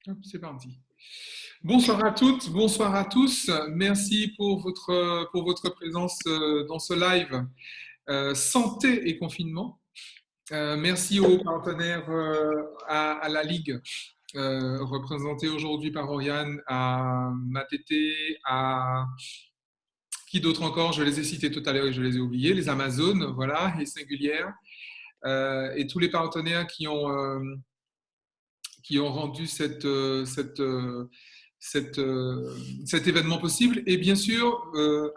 Hop, c'est parti. Bonsoir à toutes, bonsoir à tous. Merci pour votre présence dans ce live santé et confinement. Merci aux partenaires à la Ligue, représentée aujourd'hui par Oriane, à Matete, à qui d'autre encore? Je les ai cités tout à l'heure et je les ai oubliés. Les Amazones, voilà, et Singulières, et tous les partenaires qui ont rendu cet événement possible. Et bien sûr,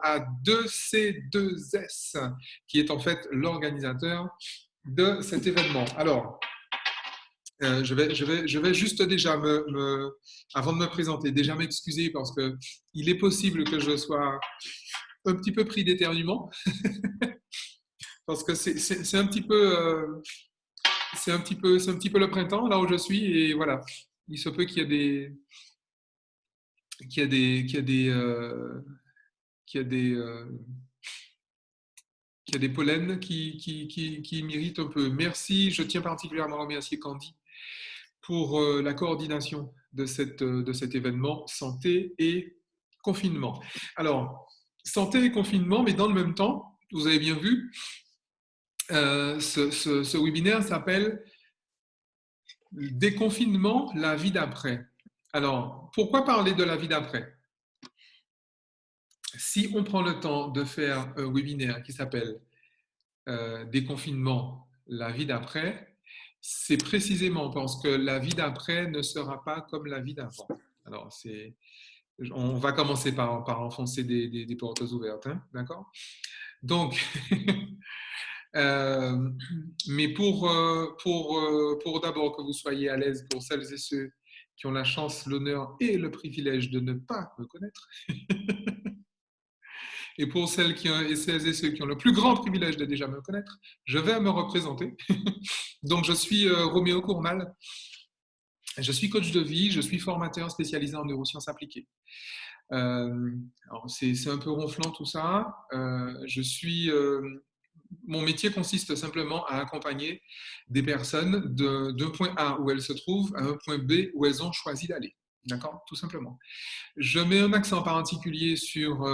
à 2C2S, qui est en fait l'organisateur de cet événement. Alors, je vais juste déjà, avant de me présenter, déjà m'excuser parce que il est possible que je sois un petit peu pris d'éternuement, parce que c'est un petit peu... c'est un petit peu le printemps là où je suis et voilà. Il se peut qu'il y ait qu'il y a des, qu'il y a des, qu'il y a des, qu'il y a des pollens qui m'irritent un peu. Merci, je tiens particulièrement à remercier Candy pour la coordination de cet événement santé et confinement. Alors, santé et confinement, mais dans le même temps, vous avez bien vu, ce webinaire s'appelle Déconfinement, la vie d'après. Alors, pourquoi parler de la vie d'après? Si on prend le temps de faire un webinaire qui s'appelle Déconfinement, la vie d'après, c'est précisément parce que la vie d'après ne sera pas comme la vie d'avant. Alors, on va commencer par enfoncer des portes ouvertes, hein, d'accord? Donc, euh, mais pour d'abord que vous soyez à l'aise, pour celles et ceux qui ont la chance, l'honneur et le privilège de ne pas me connaître, et pour celles et ceux qui ont le plus grand privilège de déjà me connaître, je vais me représenter. Donc, je suis Roméo Cournal. Je suis coach de vie, je suis formateur spécialisé en neurosciences appliquées. C'est un peu ronflant tout ça. Mon métier consiste simplement à accompagner des personnes d'un point A où elles se trouvent à un point B où elles ont choisi d'aller. D'accord? Tout simplement. Je mets un accent particulier sur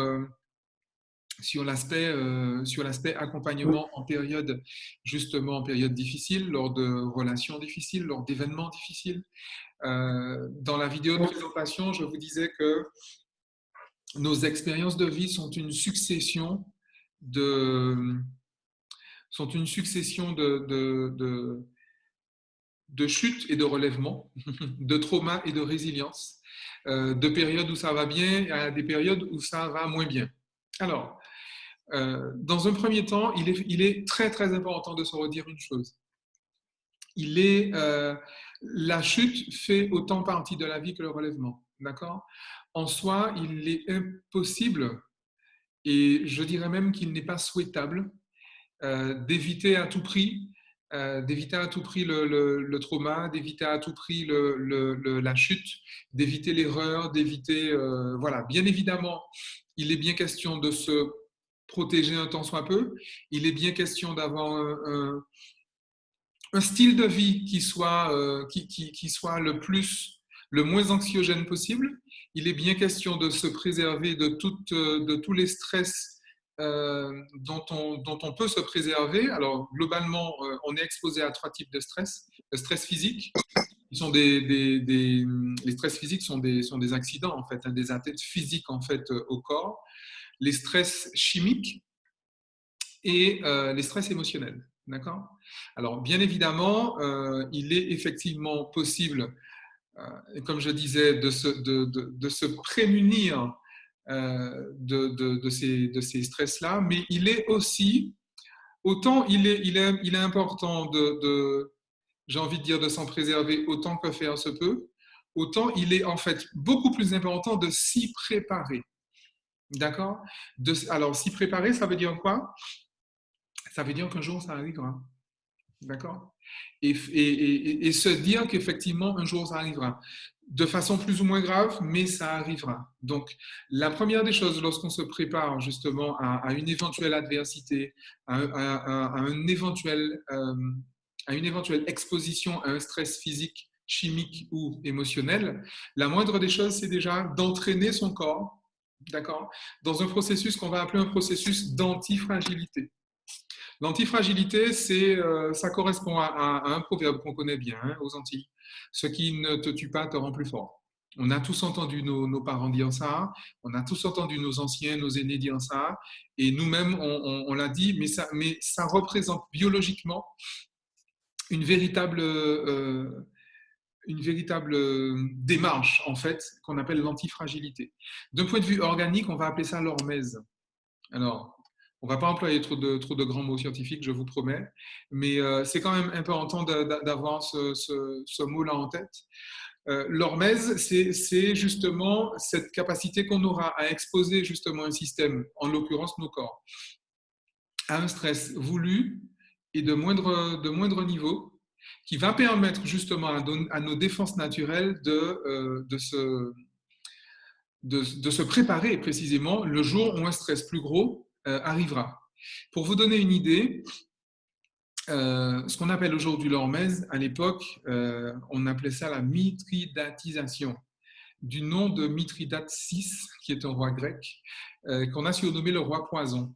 l'aspect accompagnement en période, justement en période difficile, lors de relations difficiles, lors d'événements difficiles. Dans la vidéo de présentation, je vous disais que nos expériences de vie sont une succession de, de chutes et de relèvements, de traumas et de résilience, de périodes où ça va bien à des périodes où ça va moins bien. Alors, dans un premier temps, il est très très important de se redire une chose. La chute fait autant partie de la vie que le relèvement. D'accord? En soi, il est impossible, et je dirais même qu'il n'est pas souhaitable, d'éviter à tout prix, le trauma, d'éviter à tout prix la chute, d'éviter l'erreur, d'éviter... voilà, bien évidemment, il est bien question de se protéger un tant soit peu. Il est bien question d'avoir un style de vie qui soit le moins anxiogène possible. Il est bien question de se préserver de tous les stress dont on peut se préserver. Alors, globalement, on est exposé à trois types de stress. Le stress physique, qui sont les stress physiques sont des accidents, en fait, hein, des atteintes physiques, en fait, au corps. Les stress chimiques et les stress émotionnels. D'accord? Alors, bien évidemment, il est effectivement possible, comme je disais, de se prémunir de ces stress-là, mais il est aussi, autant il est important j'ai envie de dire, de s'en préserver autant que faire se peut, autant il est en fait beaucoup plus important de s'y préparer. D'accord? Alors, s'y préparer, ça veut dire quoi? Ça veut dire qu'un jour, ça arrivera. D'accord? Et se dire qu'effectivement, un jour, ça arrivera. De façon plus ou moins grave, mais ça arrivera. Donc, la première des choses, lorsqu'on se prépare justement à une éventuelle adversité, à une éventuelle exposition à un stress physique, chimique ou émotionnel, la moindre des choses, c'est déjà d'entraîner son corps, d'accord, dans un processus qu'on va appeler un processus d'antifragilité. L'antifragilité, ça correspond à un proverbe qu'on connaît bien, hein, aux Antilles. Ce qui ne te tue pas te rend plus fort. On a tous entendu nos parents dire ça, on a tous entendu nos anciens, nos aînés dire ça, et nous-mêmes, on l'a dit, mais ça représente biologiquement une véritable démarche, en fait, qu'on appelle l'antifragilité. D'un point de vue organique, on va appeler ça l'hormèse. Alors, on ne va pas employer trop de grands mots scientifiques, je vous promets, mais c'est quand même important d'avoir ce mot-là en tête. L'hormèse, c'est justement cette capacité qu'on aura à exposer justement un système, en l'occurrence nos corps, à un stress voulu et de moindre niveau, qui va permettre justement à nos défenses naturelles de se préparer précisément le jour où un stress plus gros arrivera. Pour vous donner une idée, ce qu'on appelle aujourd'hui l'hormèse, à l'époque, on appelait ça la mithridatisation, du nom de Mithridate VI, qui est un roi grec, qu'on a surnommé le roi poison.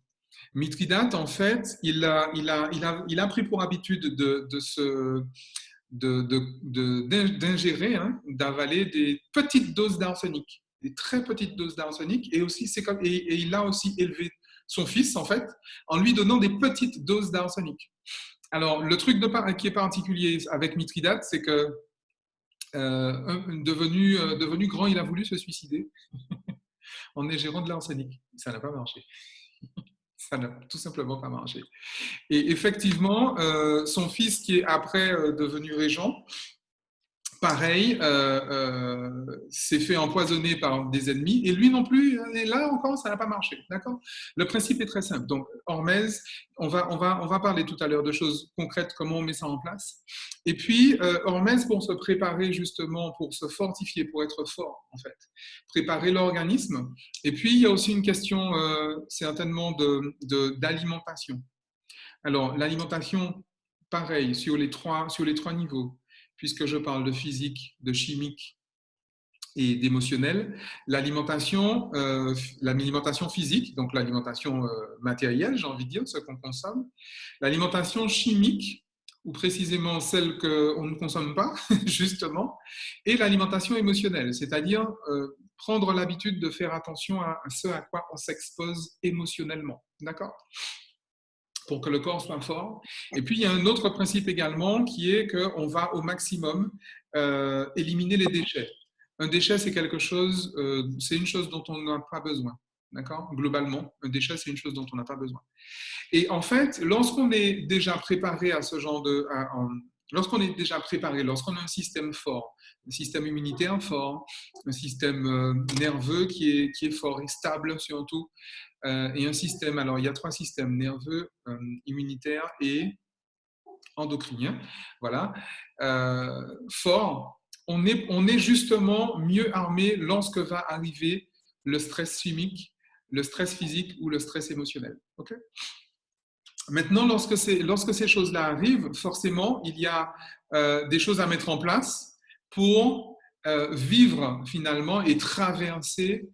Mithridate, en fait, il a pris pour habitude d'ingérer, hein, d'avaler des petites doses d'arsenic, des très petites doses d'arsenic, et il a aussi élevé son fils, en fait, en lui donnant des petites doses d'arsenic. Alors, le truc qui est particulier avec Mithridate, c'est que devenu grand, il a voulu se suicider en ingérant de l'arsenic. Ça n'a pas marché. Ça n'a tout simplement pas marché. Et effectivement, son fils, qui est après devenu régent, pareil, s'est fait empoisonner par des ennemis, et lui non plus, et là encore, ça n'a pas marché, d'accord? Le principe est très simple. Donc, hormèse, on va parler tout à l'heure de choses concrètes, comment on met ça en place. Et puis, hormèse, pour se préparer justement, pour se fortifier, pour être fort, en fait. Préparer l'organisme. Et puis, il y a aussi une question, certainement, d'alimentation. Alors, l'alimentation, pareil, sur les trois niveaux, puisque je parle de physique, de chimique et d'émotionnel. L'alimentation physique, donc l'alimentation matérielle, j'ai envie de dire, ce qu'on consomme. L'alimentation chimique, ou précisément celle qu'on ne consomme pas, justement. Et l'alimentation émotionnelle, c'est-à-dire prendre l'habitude de faire attention à ce à quoi on s'expose émotionnellement. D'accord ? Pour que le corps soit fort. Et puis, il y a un autre principe également qui est qu'on va au maximum éliminer les déchets. Un déchet, c'est c'est une chose dont on n'a pas besoin. D'accord ? Globalement, un déchet, c'est une chose dont on n'a pas besoin. Et en fait, lorsqu'on est déjà préparé à ce genre lorsqu'on a un système fort, un système immunitaire fort, un système nerveux qui est fort et stable surtout, et un système, alors il y a 3 systèmes, nerveux, immunitaire et endocrinien, voilà, fort, on est justement mieux armé lorsque va arriver le stress chimique, le stress physique ou le stress émotionnel. Okay ? Maintenant, lorsque ces choses-là arrivent, forcément, il y a des choses à mettre en place pour vivre finalement et traverser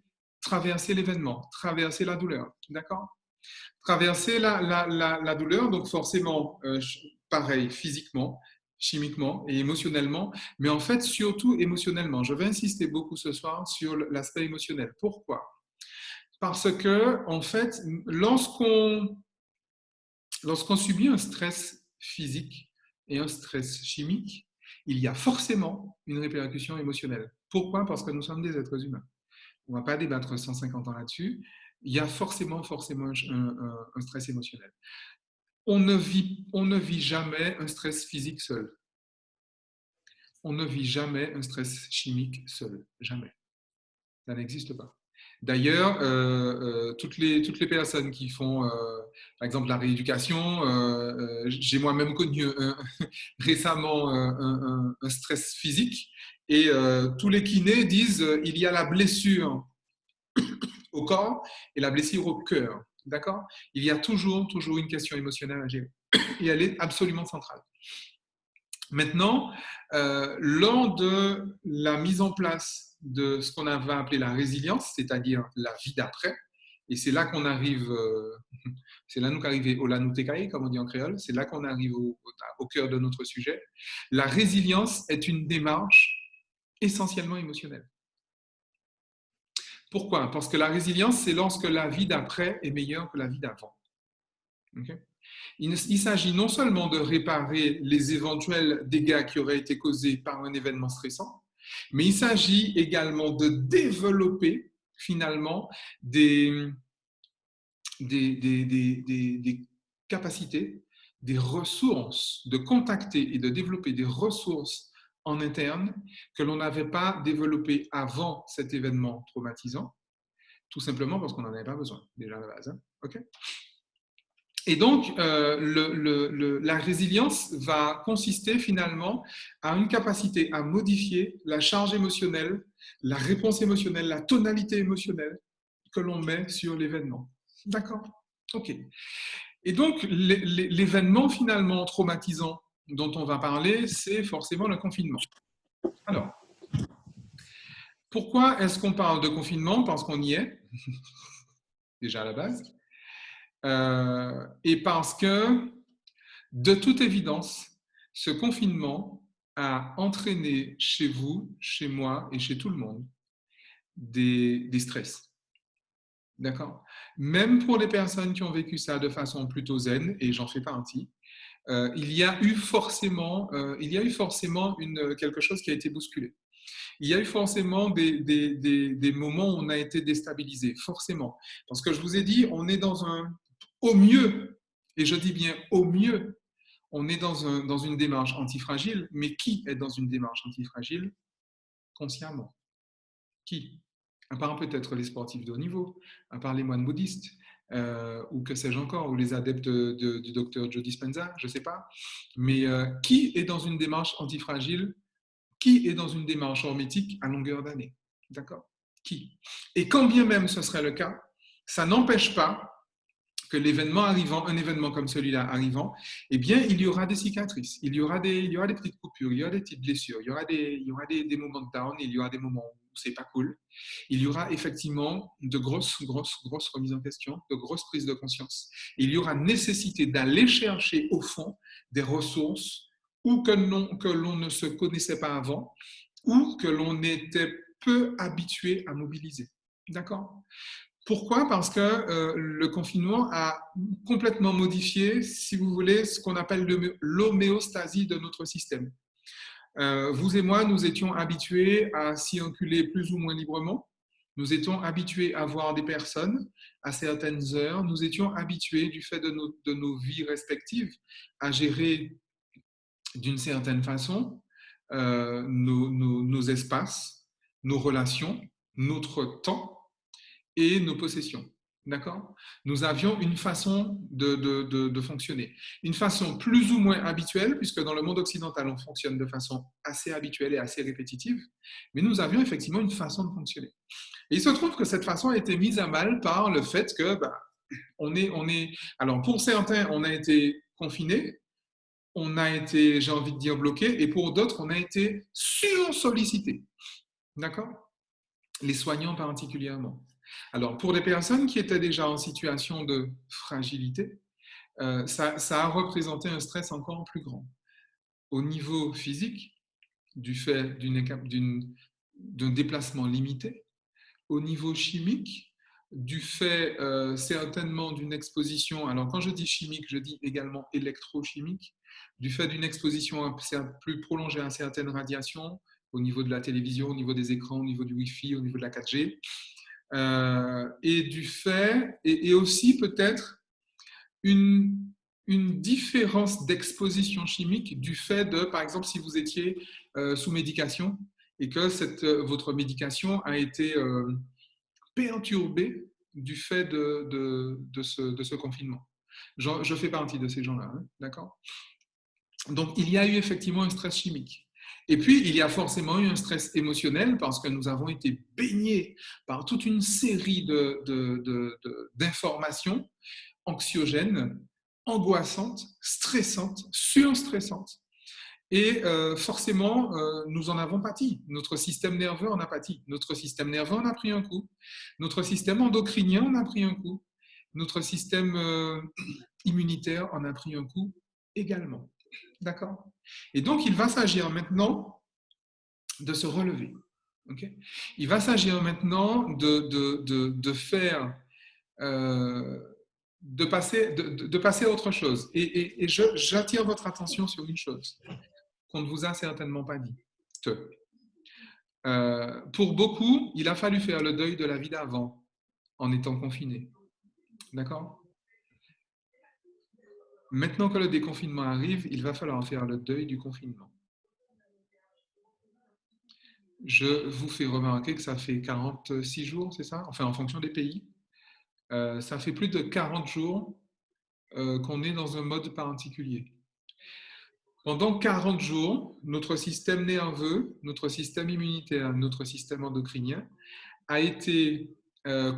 l'événement, traverser la douleur. D'accord ? Traverser la douleur, donc forcément, pareil, physiquement, chimiquement et émotionnellement, mais en fait, surtout émotionnellement. Je vais insister beaucoup ce soir sur l'aspect émotionnel. Pourquoi ? Parce que, en fait, lorsqu'on subit un stress physique et un stress chimique, il y a forcément une répercussion émotionnelle. Pourquoi ? Parce que nous sommes des êtres humains. On ne va pas débattre 150 ans là-dessus. Il y a forcément un stress émotionnel. On ne vit jamais un stress physique seul. On ne vit jamais un stress chimique seul. Jamais. Ça n'existe pas. D'ailleurs, toutes les personnes qui font, par exemple, la rééducation, j'ai moi-même connu récemment un stress physique, et tous les kinés disent il y a la blessure au corps et la blessure au cœur. D'accord ? Il y a toujours une question émotionnelle à gérer, et elle est absolument centrale. Maintenant, lors de la mise en place de ce qu'on va appeler la résilience, c'est-à-dire la vie d'après, et c'est là qu'on arrive, c'est là nous qu'arrive au lanutekaï, comme on dit en créole, c'est là qu'on arrive au cœur de notre sujet. La résilience est une démarche essentiellement émotionnelle. Pourquoi? Parce que la résilience, c'est lorsque la vie d'après est meilleure que la vie d'avant. Okay? Il s'agit non seulement de réparer les éventuels dégâts qui auraient été causés par un événement stressant, mais il s'agit également de développer finalement des capacités, des ressources, de contacter et de développer des ressources en interne que l'on n'avait pas développées avant cet événement traumatisant, tout simplement parce qu'on n'en avait pas besoin, déjà à la base. Hein? Okay? Et donc, la résilience va consister finalement à une capacité à modifier la charge émotionnelle, la réponse émotionnelle, la tonalité émotionnelle que l'on met sur l'événement. D'accord? OK. Et donc, l'événement finalement traumatisant dont on va parler, c'est forcément le confinement. Alors, pourquoi est-ce qu'on parle de confinement? Parce qu'on y est, déjà à la base. Et parce que, de toute évidence, ce confinement a entraîné chez vous, chez moi et chez tout le monde des stress. D'accord? Même pour les personnes qui ont vécu ça de façon plutôt zen, et j'en fais partie, il y a eu forcément quelque chose qui a été bousculé. Il y a eu forcément des moments où on a été déstabilisé, forcément. Parce que je vous ai dit, on est au mieux, et je dis bien au mieux, on est dans une démarche antifragile, mais qui est dans une démarche antifragile consciemment? Qui? À part peut-être les sportifs de haut niveau, à part les moines bouddhistes, ou que sais-je encore, ou les adeptes du docteur Joe Dispenza, je ne sais pas. Mais qui est dans une démarche antifragile? Qui est dans une démarche hormétique à longueur d'année? D'accord? Qui? Et quand bien même ce serait le cas, ça n'empêche pas que l'événement arrivant, un événement comme celui-là arrivant, eh bien, il y aura des cicatrices, il y aura des petites coupures, il y aura des petites blessures, il y aura des moments de down, il y aura des moments où c'est pas cool. Il y aura effectivement de grosses remises en question, de grosses prises de conscience. Il y aura nécessité d'aller chercher au fond des ressources ou que l'on ne se connaissait pas avant ou que l'on était peu habitué à mobiliser. D'accord? Pourquoi? Parce que le confinement a complètement modifié, si vous voulez, ce qu'on appelle l'homéostasie de notre système. Vous et moi, nous étions habitués à circuler plus ou moins librement. Nous étions habitués à voir des personnes à certaines heures. Nous étions habitués, du fait de nos vies respectives, à gérer d'une certaine façon nos espaces, nos relations, notre temps et nos possessions. D'accord? Nous avions une façon de fonctionner. Une façon plus ou moins habituelle, puisque dans le monde occidental, on fonctionne de façon assez habituelle et assez répétitive, mais nous avions effectivement une façon de fonctionner. Et il se trouve que cette façon a été mise à mal par le fait que, alors pour certains, on a été confinés, on a été, j'ai envie de dire, bloqués, et pour d'autres, on a été sursollicités. D'accord? Les soignants particulièrement. Alors, pour les personnes qui étaient déjà en situation de fragilité, ça a représenté un stress encore plus grand. Au niveau physique, du fait d'un déplacement limité, au niveau chimique, du fait certainement d'une exposition, alors quand je dis chimique, je dis également électrochimique, du fait d'une exposition plus prolongée à certaines radiations, au niveau de la télévision, au niveau des écrans, au niveau du Wi-Fi, au niveau de la 4G, et du fait, et aussi peut-être une différence d'exposition chimique du fait de, par exemple, si vous étiez sous médication et que votre médication a été perturbée du fait de ce confinement. Je fais partie de ces gens-là, hein, d'accord? Donc, il y a eu effectivement un stress chimique. Et puis, il y a forcément eu un stress émotionnel parce que nous avons été baignés par toute une série d'informations anxiogènes, angoissantes, stressantes, surstressantes. Et forcément, nous en avons pâti. Notre système nerveux en a pâti. Notre système nerveux en a pris un coup. Notre système endocrinien en a pris un coup. Notre système immunitaire en a pris un coup également. D'accord? Et donc, il va s'agir maintenant de se relever. Okay? Il va s'agir maintenant de faire, de passer à autre chose. Et j'attire votre attention sur une chose qu'on ne vous a certainement pas dit. Pour beaucoup, il a fallu faire le deuil de la vie d'avant en étant confiné. D'accord? Maintenant que le déconfinement arrive, il va falloir faire le deuil du confinement. Je vous fais remarquer que ça fait 46 jours, c'est ça? Enfin, en fonction des pays. Ça fait plus de 40 jours qu'on est dans un mode particulier. Pendant 40 jours, notre système nerveux, notre système immunitaire, notre système endocrinien a été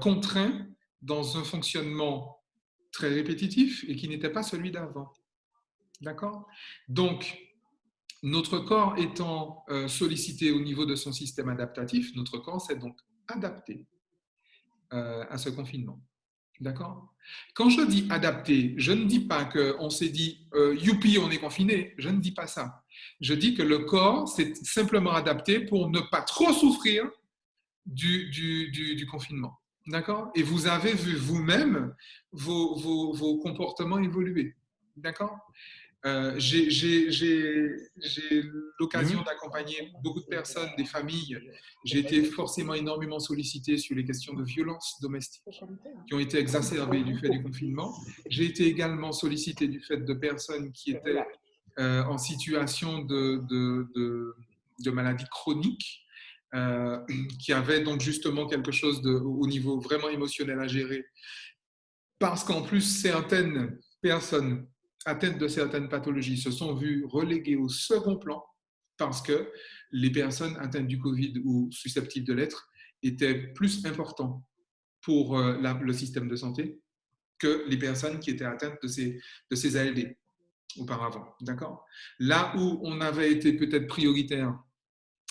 contraint dans un fonctionnement très répétitif et qui n'était pas celui d'avant. D'accord? Donc, notre corps étant sollicité au niveau de son système adaptatif, notre corps s'est donc adapté à ce confinement. D'accord? Quand je dis adapté, je ne dis pas qu'on s'est dit youpi, on est confiné. Je ne dis pas ça. Je dis que le corps s'est simplement adapté pour ne pas trop souffrir du confinement. D'accord? Et vous avez vu vous-même vos comportements évoluer. D'accord? J'ai l'occasion d'accompagner beaucoup de personnes, des familles. J'ai été forcément énormément sollicité sur les questions de violence domestique qui ont été exacerbées du fait du confinement. J'ai été également sollicité du fait de personnes qui étaient en situation de maladie chronique, qui avaient donc justement quelque chose au niveau vraiment émotionnel à gérer. Parce qu'en plus, certaines personnes atteintes de certaines pathologies se sont vues reléguées au second plan parce que les personnes atteintes du Covid ou susceptibles de l'être étaient plus importantes pour le système de santé que les personnes qui étaient atteintes de ces ALD auparavant. D'accord? Là où on avait été peut-être prioritaire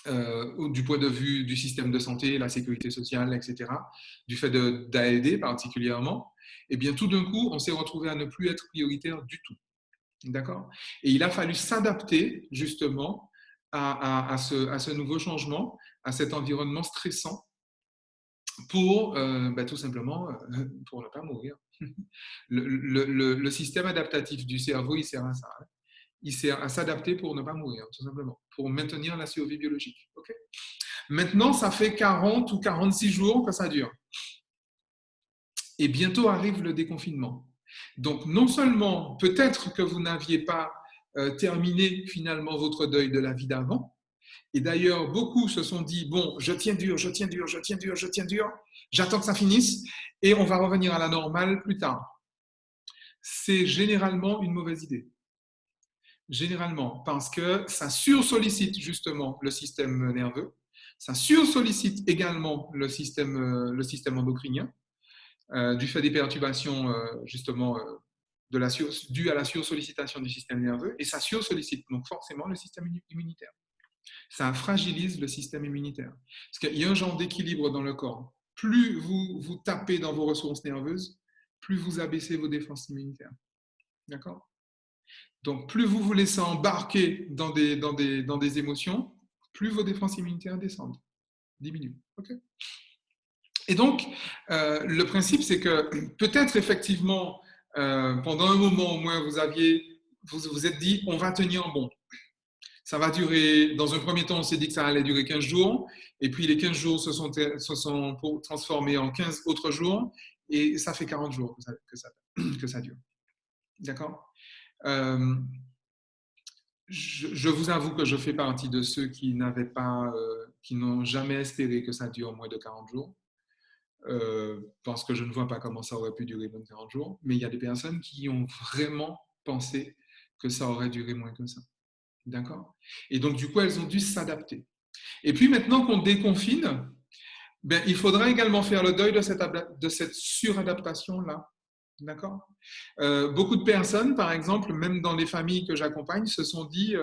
du point de vue du système de santé, la sécurité sociale, etc., du fait d'ALD particulièrement, eh bien tout d'un coup, on s'est retrouvé à ne plus être prioritaire du tout. D'accord? Et il a fallu s'adapter justement à ce nouveau changement, à cet environnement stressant pour tout simplement pour ne pas mourir. Le système adaptatif du cerveau, il sert à ça. Hein. Il sert à s'adapter pour ne pas mourir, tout simplement, pour maintenir la survie biologique. Okay? Maintenant, ça fait 40 ou 46 jours que ça dure. Et bientôt arrive le déconfinement. Donc, non seulement, peut-être que vous n'aviez pas terminé finalement votre deuil de la vie d'avant, et d'ailleurs, beaucoup se sont dit, bon, je tiens dur, je tiens dur, je tiens dur, je tiens dur, j'attends que ça finisse, et on va revenir à la normale plus tard. C'est généralement une mauvaise idée. Généralement, parce que ça sursollicite justement le système nerveux, ça sursollicite également le système endocrinien, du fait des perturbations justement dues à la sursollicitation du système nerveux, et ça sursollicite donc forcément le système immunitaire. Ça fragilise le système immunitaire. Parce qu'il y a un genre d'équilibre dans le corps. Plus vous tapez dans vos ressources nerveuses, plus vous abaissez vos défenses immunitaires. D'accord? Donc, plus vous vous laissez embarquer dans des émotions, plus vos défenses immunitaires descendent, diminuent. Okay? Et donc, le principe, c'est que peut-être effectivement, pendant un moment au moins, vous êtes dit, on va tenir bon. Ça va durer, dans un premier temps, on s'est dit que ça allait durer 15 jours, et puis les 15 jours se sont transformés en 15 autres jours, et ça fait 40 jours que ça dure. D'accord? Je vous avoue que je fais partie de ceux qui n'ont jamais espéré que ça dure moins de 40 jours, parce que je ne vois pas comment ça aurait pu durer moins de 40 jours, mais il y a des personnes qui ont vraiment pensé que ça aurait duré moins que ça. D'accord? Et donc, du coup, elles ont dû s'adapter. Et puis, maintenant qu'on déconfine, il faudra également faire le deuil de cette suradaptation-là. D'accord. Beaucoup de personnes, par exemple, même dans les familles que j'accompagne, se sont dit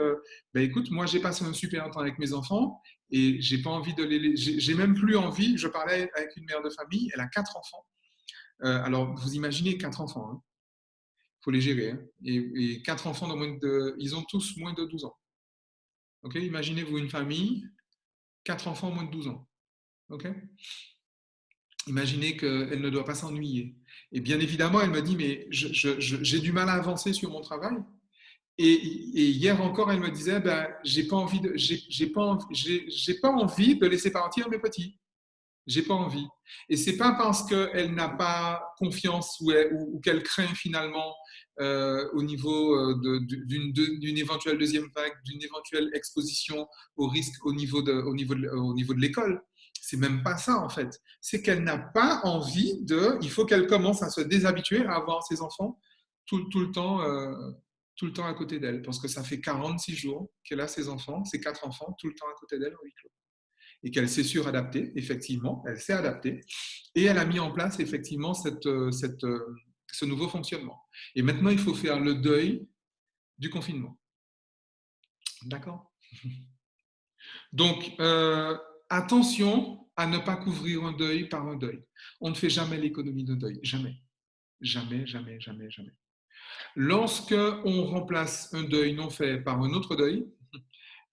ben, écoute, moi j'ai passé un super temps avec mes enfants et j'ai pas envie de j'ai même plus envie. Je parlais avec une mère de famille, elle a 4 enfants. Alors, vous imaginez 4 enfants, hein, faut les gérer. Hein, et 4 enfants, ils ont tous moins de 12 ans. Ok, imaginez-vous une famille, 4 enfants moins de 12 ans. Ok, imaginez qu'elle ne doit pas s'ennuyer. Et bien évidemment, elle me dit, mais j'ai du mal à avancer sur mon travail. Et hier encore, elle me disait, ben, j'ai pas envie de laisser partir mes petits. J'ai pas envie. Et c'est pas parce qu'elle n'a pas confiance ou qu'elle craint finalement au niveau d'une éventuelle deuxième vague, d'une éventuelle exposition au risque au niveau de l'école. C'est même pas ça en fait. C'est qu'elle n'a pas envie il faut qu'elle commence à se déshabituer à avoir ses enfants tout le temps. Tout le temps à côté d'elle, parce que ça fait 46 jours qu'elle a ses enfants, ses 4 enfants, tout le temps à côté d'elle en huis clos et qu'elle s'est suradaptée, effectivement, elle s'est adaptée, et elle a mis en place effectivement ce nouveau fonctionnement. Et maintenant, il faut faire le deuil du confinement. D'accord. Donc, attention à ne pas couvrir un deuil par un deuil. On ne fait jamais l'économie d'un deuil, jamais. Jamais, jamais, jamais, jamais. Lorsque on remplace un deuil non fait par un autre deuil,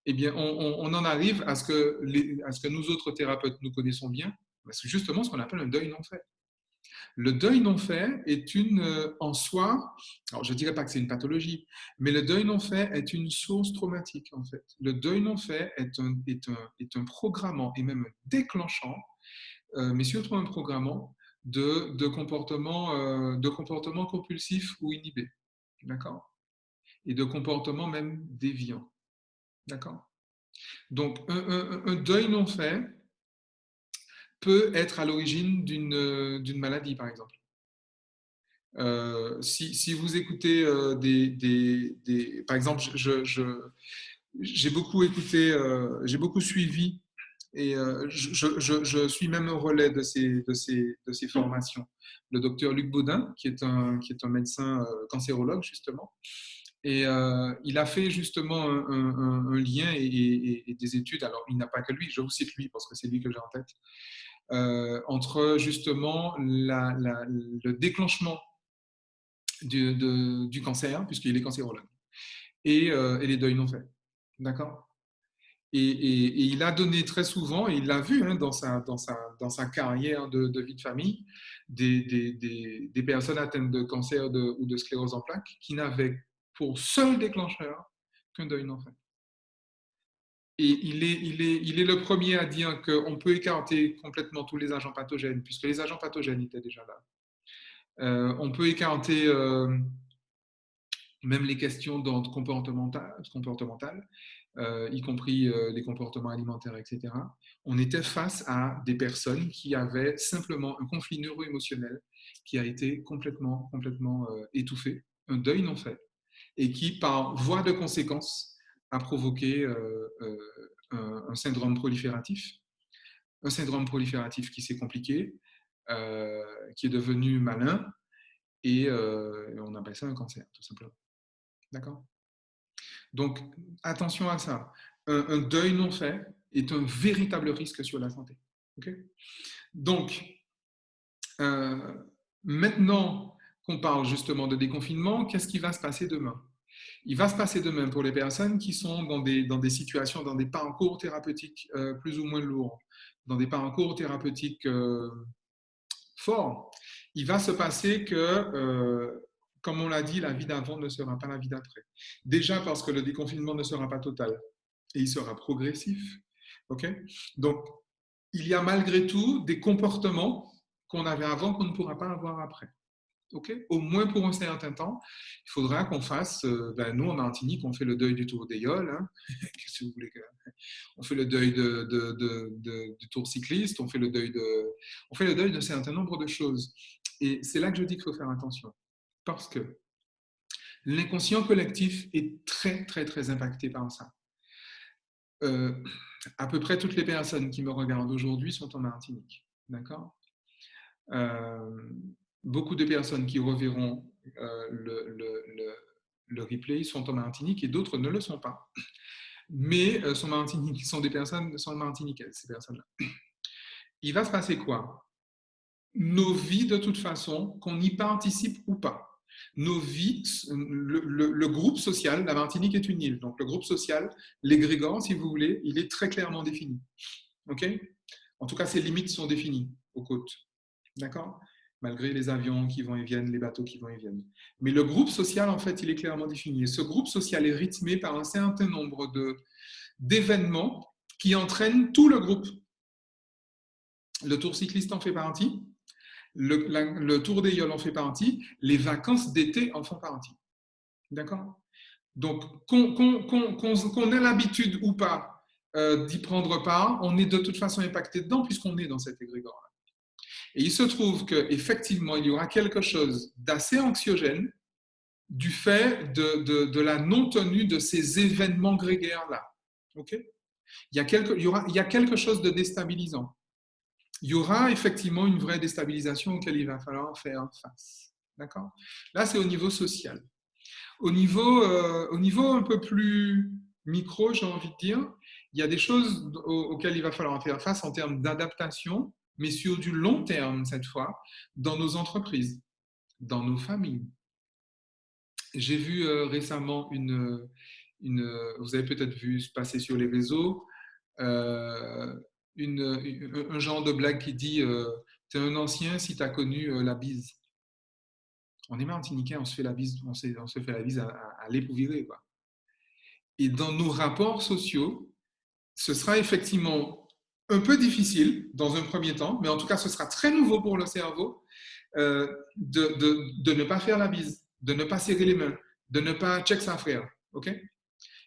eh bien, on en arrive à ce que nous autres thérapeutes nous connaissons bien, c'est justement ce qu'on appelle un deuil non fait. Le deuil non fait est en soi, alors je ne dirais pas que c'est une pathologie, mais le deuil non fait est une source traumatique en fait. Le deuil non fait est un programmant et même un déclenchant, mais surtout un programmant de comportements compulsifs ou inhibés, d'accord. Et de comportements même déviants, d'accord. Donc un deuil non fait peut être à l'origine d'une maladie par exemple. Si vous écoutez par exemple, j'ai beaucoup écouté, j'ai beaucoup suivi et je suis même au relais de ces formations. Le docteur Luc Baudin, qui est un médecin cancérologue justement, et il a fait justement un lien et des études. Alors, il n'a pas que lui, je vous cite lui parce que c'est lui que j'ai en tête, entre justement le déclenchement du cancer, puisqu'il est cancérologue, et les deuils non faits. D'accord. Et il a donné très souvent, et il l'a vu hein, dans sa carrière de vie de famille, des personnes atteintes de cancer ou de sclérose en plaques qui n'avaient pour seul déclencheur qu'un deuil non fait. Et il est le premier à dire qu'on peut écarter complètement tous les agents pathogènes, puisque les agents pathogènes étaient déjà là. On peut écarter même les questions d'ordre comportemental y compris les comportements alimentaires, etc. On était face à des personnes qui avaient simplement un conflit neuro-émotionnel qui a été complètement étouffé, un deuil non fait, et qui, par voie de conséquence, a provoqué un syndrome prolifératif. Un syndrome prolifératif qui s'est compliqué, qui est devenu malin, et on appelle ça un cancer, tout simplement. D'accord. Donc, attention à ça. Un deuil non fait est un véritable risque sur la santé. Okay. Donc, euh, maintenant qu'on parle justement de déconfinement, qu'est-ce qui va se passer demain? Il va se passer demain pour les personnes qui sont dans des situations, dans des parcours thérapeutiques plus ou moins lourds, dans des parcours thérapeutiques forts. Il va se passer que comme on l'a dit, la vie d'avant ne sera pas la vie d'après. Déjà parce que le déconfinement ne sera pas total et il sera progressif. Okay. Donc, il y a malgré tout des comportements qu'on avait avant qu'on ne pourra pas avoir après. Okay. Au moins pour un certain temps, il faudra qu'on fasse, nous en Martinique, on fait le deuil du Tour des Yoles, hein. Qu'est-ce que vous voulez que... On fait le deuil du tour cycliste, on fait le deuil d'un certain nombre de choses. Et c'est là que je dis qu'il faut faire attention. Parce que l'inconscient collectif est très, très, très impacté par ça. À peu près toutes les personnes qui me regardent aujourd'hui sont en Martinique. D'accord. beaucoup de personnes qui reverront le replay sont en Martinique et d'autres ne le sont pas. Mais sont des personnes, sont martiniquaises, ces personnes-là. Il va se passer quoi? Nos vies, de toute façon, qu'on y participe ou pas. Nos vies, le groupe social, la Martinique est une île, donc le groupe social, l'égrégore, si vous voulez, il est très clairement défini. OK? En tout cas, ses limites sont définies aux côtes. D'accord? Malgré les avions qui vont et viennent, les bateaux qui vont et viennent. Mais le groupe social, en fait, il est clairement défini. Et ce groupe social est rythmé par un certain nombre d'événements qui entraînent tout le groupe. Le tour cycliste en fait partie, le tour des Yoles en fait partie, les vacances d'été en font partie. D'accord? Donc, qu'on ait l'habitude ou pas d'y prendre part, on est de toute façon impacté dedans puisqu'on est dans cet égrégore-là. Et il se trouve qu'effectivement, il y aura quelque chose d'assez anxiogène du fait de la non-tenue de ces événements grégaires-là. Okay? Il y a quelque chose de déstabilisant. Il y aura effectivement une vraie déstabilisation auquel il va falloir faire face. D'accord? Là, c'est au niveau social. Au niveau un peu plus micro, j'ai envie de dire, il y a des choses auxquelles il va falloir faire face en termes d'adaptation, mais sur du long terme cette fois, dans nos entreprises, dans nos familles. J'ai vu récemment vous avez peut-être vu se passer sur les réseaux, euh, un genre de blague qui dit t'es un ancien si t'as connu la bise. On est martiniquais, on se fait la bise, on se fait la bise à l'épouviré, quoi. Et dans nos rapports sociaux, ce sera effectivement un peu difficile dans un premier temps, mais en tout cas, ce sera très nouveau pour le cerveau de ne pas faire la bise, de ne pas serrer les mains, de ne pas check sa frère. OK?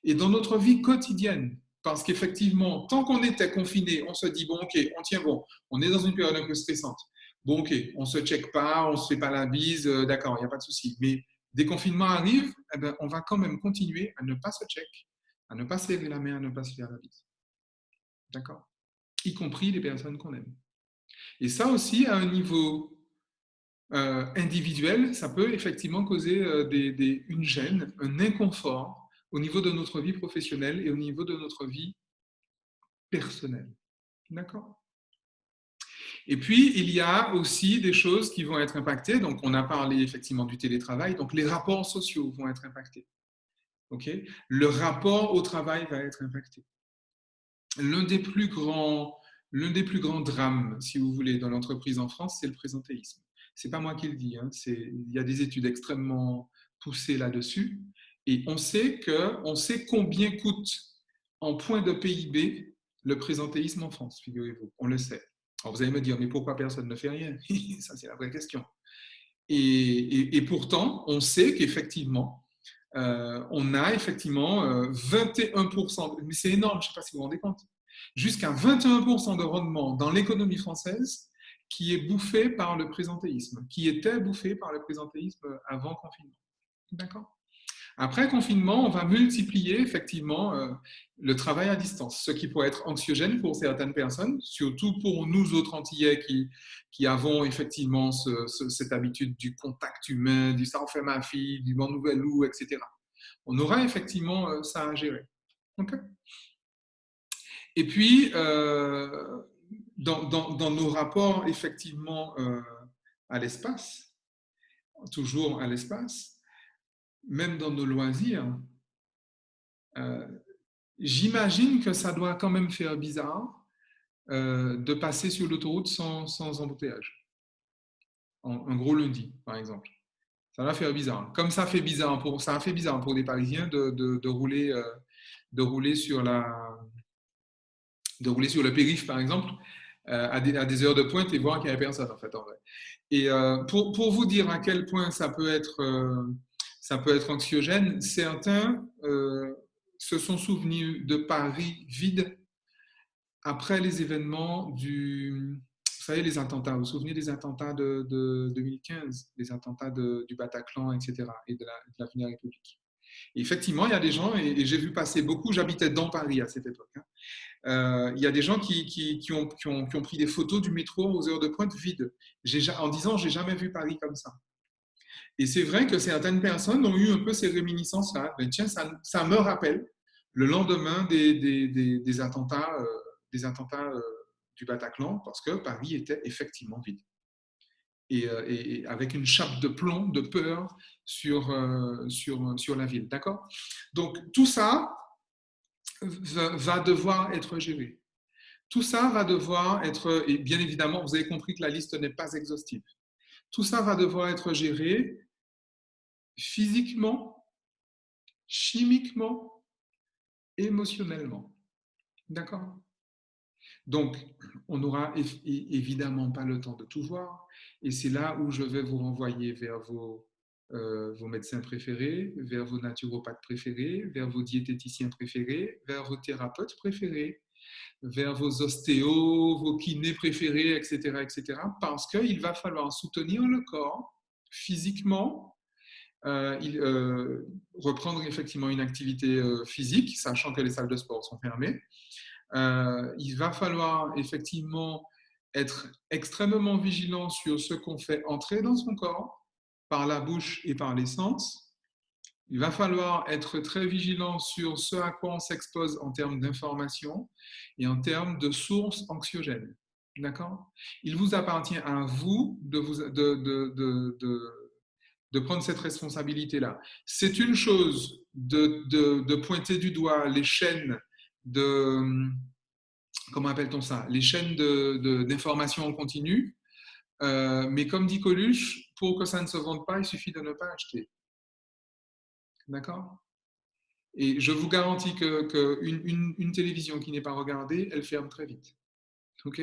Et dans notre vie quotidienne, parce qu'effectivement, tant qu'on était confiné, on se dit, bon, OK, on tient bon, on est dans une période un peu stressante. Bon, OK, on ne se check pas, on ne se fait pas la bise, d'accord, il n'y a pas de souci. Mais des confinements arrivent, eh ben, on va quand même continuer à ne pas se check, à ne pas serrer la main, à ne pas se faire la bise. D'accord? Y compris les personnes qu'on aime. Et ça aussi, à un niveau individuel, ça peut effectivement causer une gêne, un inconfort au niveau de notre vie professionnelle et au niveau de notre vie personnelle. D'accord? Et puis, il y a aussi des choses qui vont être impactées. Donc, on a parlé effectivement du télétravail. Donc, les rapports sociaux vont être impactés. Okay? Le rapport au travail va être impacté. L'un des plus grands drames, si vous voulez, dans l'entreprise en France, c'est le présentéisme. C'est pas moi qui le dis. Hein, il y a des études extrêmement poussées là-dessus. Et on sait combien coûte en point de PIB le présentéisme en France, figurez-vous. On le sait. Alors vous allez me dire, mais pourquoi personne ne fait rien? Ça, c'est la vraie question. Et pourtant, on sait qu'effectivement, on a effectivement 21%, mais c'est énorme, je ne sais pas si vous vous rendez compte, jusqu'à 21% de rendement dans l'économie française qui est bouffé par le présentéisme, qui était bouffé par le présentéisme avant confinement. D'accord? Après confinement, on va multiplier effectivement le travail à distance, ce qui pourrait être anxiogène pour certaines personnes, surtout pour nous autres Antillais qui avons effectivement cette habitude du contact humain, du ça en fait ma fille, du bon nouvel loup, etc. On aura effectivement ça à gérer. Okay? Et puis, dans nos rapports effectivement à l'espace, toujours à l'espace, même dans nos loisirs, j'imagine que ça doit quand même faire bizarre de passer sur l'autoroute sans embouteillage. Un gros lundi, par exemple. Ça va faire bizarre. Comme ça a fait bizarre pour des Parisiens de rouler sur le périph', par exemple, à des heures de pointe et voir qu'il n'y a personne, en fait, en vrai. Et pour vous dire à quel point ça peut être anxiogène, certains se sont souvenus de Paris vide après les événements vous savez, les attentats. Vous vous souvenez des attentats de 2015, les attentats du Bataclan, etc., et de l'avenir République. Et effectivement, il y a des gens, et j'ai vu passer beaucoup, j'habitais dans Paris à cette époque, hein. Il y a des gens qui ont pris des photos du métro aux heures de pointe vide, en disant, j'ai jamais vu Paris comme ça. Et c'est vrai que certaines personnes ont eu un peu ces réminiscences-là. Ben, tiens, ça me rappelle le lendemain des attentats, du Bataclan, parce que Paris était effectivement vide. Et avec une chape de plomb, de peur sur la ville. D'accord? Donc, tout ça va devoir être géré. Tout ça va devoir être, et bien évidemment, vous avez compris que la liste n'est pas exhaustive. Tout ça va devoir être géré physiquement, chimiquement, émotionnellement. D'accord? Donc, on n'aura évidemment pas le temps de tout voir. Et c'est là où je vais vous renvoyer vers vos médecins préférés, vers vos naturopathes préférés, vers vos diététiciens préférés, vers vos thérapeutes préférés, vers vos ostéos, vos kinés préférés, etc., etc., parce qu'il va falloir soutenir le corps physiquement, reprendre effectivement une activité physique, sachant que les salles de sport sont fermées. Il va falloir effectivement être extrêmement vigilant sur ce qu'on fait entrer dans son corps par la bouche et par les sens. Il va falloir être très vigilant sur ce à quoi on s'expose en termes d'information et en termes de sources anxiogènes. D'accord? Il vous appartient à vous de prendre cette responsabilité-là. C'est une chose de pointer du doigt les chaînes de, comment appelle-t-on ça? Les chaînes d'information en continu, mais comme dit Coluche, pour que ça ne se vende pas, il suffit de ne pas acheter. D'accord? Et je vous garantis qu'une télévision qui n'est pas regardée, elle ferme très vite. Ok?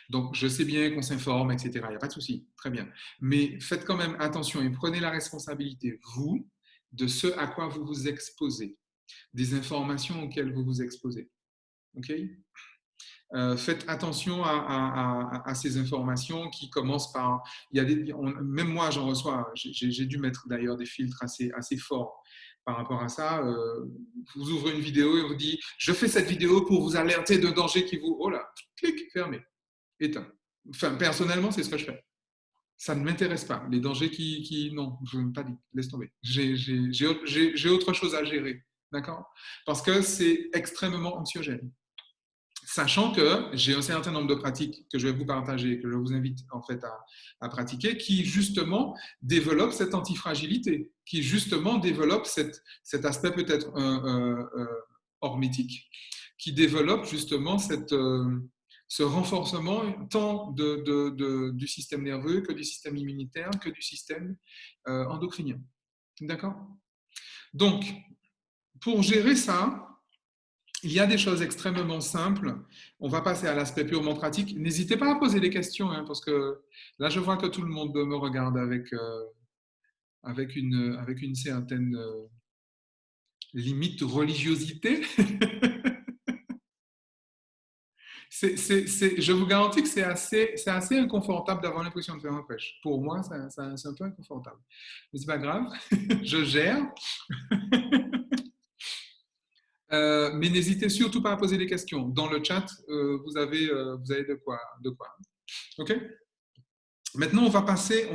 Donc, je sais bien qu'on s'informe, etc. Il n'y a pas de souci. Très bien. Mais faites quand même attention et prenez la responsabilité, vous, de ce à quoi vous vous exposez, des informations auxquelles vous vous exposez. Ok? Faites attention à ces informations qui commencent par. Même moi, j'en reçois. J'ai dû mettre d'ailleurs des filtres assez forts par rapport à ça. Vous ouvrez une vidéo et on vous dit je fais cette vidéo pour vous alerter d'un danger qui vous. Oh là, clic, fermé, éteint. Enfin, personnellement, c'est ce que je fais. Ça ne m'intéresse pas. Les dangers non, je ne veux pas dire, laisse tomber. J'ai autre chose à gérer. D'accord? Parce que c'est extrêmement anxiogène. Sachant que j'ai un certain nombre de pratiques que je vais vous partager, que je vous invite en fait à pratiquer, qui justement développent cette antifragilité, qui justement développent cet aspect peut-être hormétique, qui développe justement ce renforcement tant du système nerveux que du système immunitaire, que du système endocrinien. D'accord? Donc, pour gérer ça, il y a des choses extrêmement simples. On va passer à l'aspect purement pratique. N'hésitez pas à poser des questions, hein, parce que là, je vois que tout le monde me regarde avec une certaine limite de religiosité. Je vous garantis que c'est assez inconfortable d'avoir l'impression de faire un prêche. Pour moi, c'est un peu inconfortable. Mais c'est pas grave, je gère. Mais n'hésitez surtout pas à poser des questions. Dans le chat, vous avez de quoi. OK? Maintenant, on va passer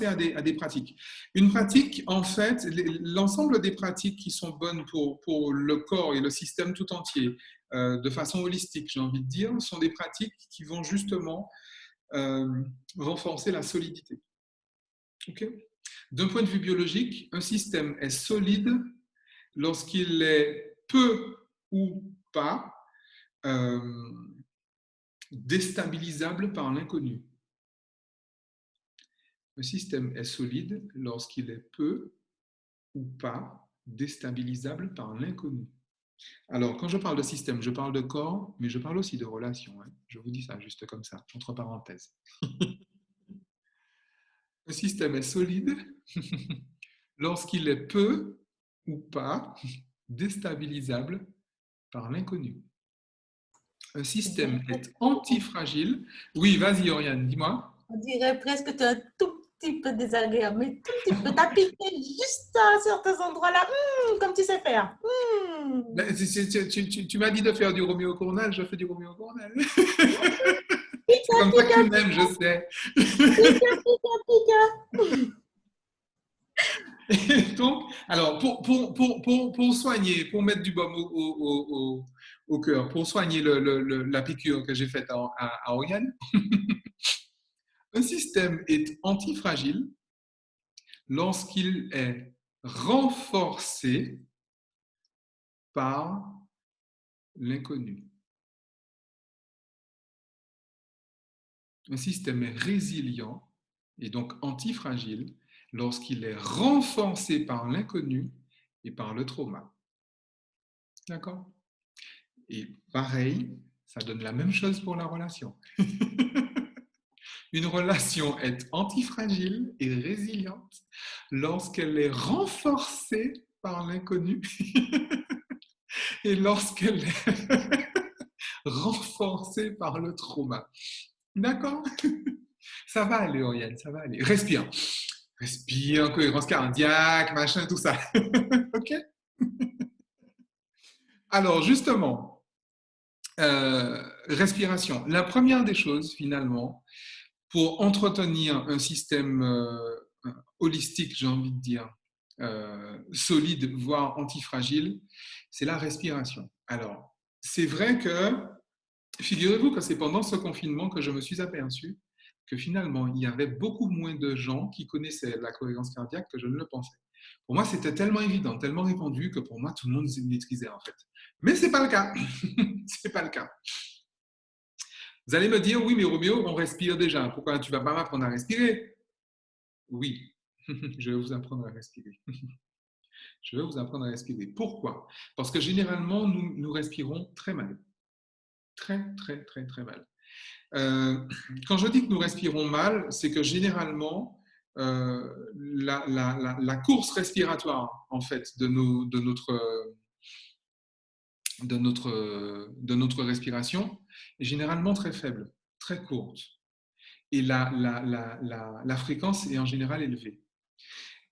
à des pratiques. Une pratique, en fait, l'ensemble des pratiques qui sont bonnes pour le corps et le système tout entier, de façon holistique, j'ai envie de dire, sont des pratiques qui vont justement renforcer la solidité. OK? D'un point de vue biologique, un système est solide lorsqu'il est peu ou pas déstabilisable par l'inconnu. Un système est solide lorsqu'il est peu ou pas déstabilisable par l'inconnu. Alors, quand je parle de système, je parle de corps, mais je parle aussi de relations. Hein. Je vous dis ça juste comme ça, entre parenthèses. Un système est solide lorsqu'il est peu ou pas déstabilisable par l'inconnu. Un système est antifragile. Oui, vas-y, Oriane, dis-moi. On dirait presque que tu as tout petit peu désagréable, mais tout petit peu. T'as piqué juste à certains endroits-là, comme tu sais faire. Tu m'as dit de faire du Roméo Cornell, je fais du Roméo Cornell. C'est Pique, comme ça que pique, tu m'aimes, je sais. pique, pique, pique. Et donc, alors, pour soigner, pour mettre du baume au cœur, pour soigner la piqûre que j'ai faite à Oriane, un système est antifragile lorsqu'il est renforcé par l'inconnu. Un système est résilient et donc antifragile lorsqu'il est renforcé par l'inconnu et par le trauma. D'accord? Et pareil, ça donne la même chose pour la relation. Une relation est antifragile et résiliente lorsqu'elle est renforcée par l'inconnu et lorsqu'elle est renforcée par le trauma. D'accord? Ça va aller, Oriane, ça va aller. Respire. Respire, cohérence cardiaque, machin, tout ça. OK? Alors, justement, respiration. La première des choses, finalement, pour entretenir un système holistique, j'ai envie de dire, solide, voire antifragile, c'est la respiration. Alors, c'est vrai que, figurez-vous que c'est pendant ce confinement que je me suis aperçu que finalement, il y avait beaucoup moins de gens qui connaissaient la cohérence cardiaque que je ne le pensais. Pour moi, c'était tellement évident, tellement répandu que pour moi, tout le monde maîtrisait en fait. Mais ce n'est pas le cas. C'est pas le cas. Vous allez me dire, oui, mais Roméo, on respire déjà. Pourquoi tu ne vas pas m'apprendre à respirer? Oui, je vais vous apprendre à respirer. Je vais vous apprendre à respirer. Pourquoi? Parce que généralement, nous respirons très mal. Très, très, très, très mal. Quand je dis que nous respirons mal, c'est que généralement, la course respiratoire, en fait, de notre respiration est généralement très faible, très courte. Et la fréquence est en général élevée.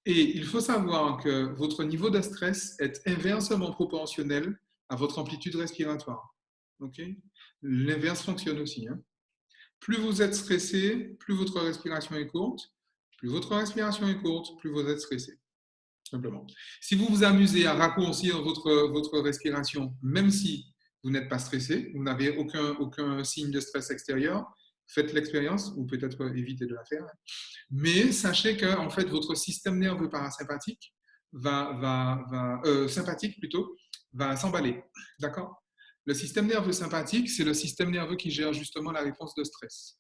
Et il faut savoir que votre niveau de stress est inversement proportionnel à votre amplitude respiratoire. Okay? L'inverse fonctionne aussi. Hein. Plus vous êtes stressé, plus votre respiration est courte. Plus votre respiration est courte, plus vous êtes stressé. Simplement. Si vous vous amusez à raccourcir votre respiration, même si vous n'êtes pas stressé, vous n'avez aucun signe de stress extérieur, faites l'expérience ou peut-être évitez de la faire. Mais sachez que en fait, votre système nerveux parasympathique sympathique plutôt, va s'emballer. D'accord? Le système nerveux sympathique, c'est le système nerveux qui gère justement la réponse de stress.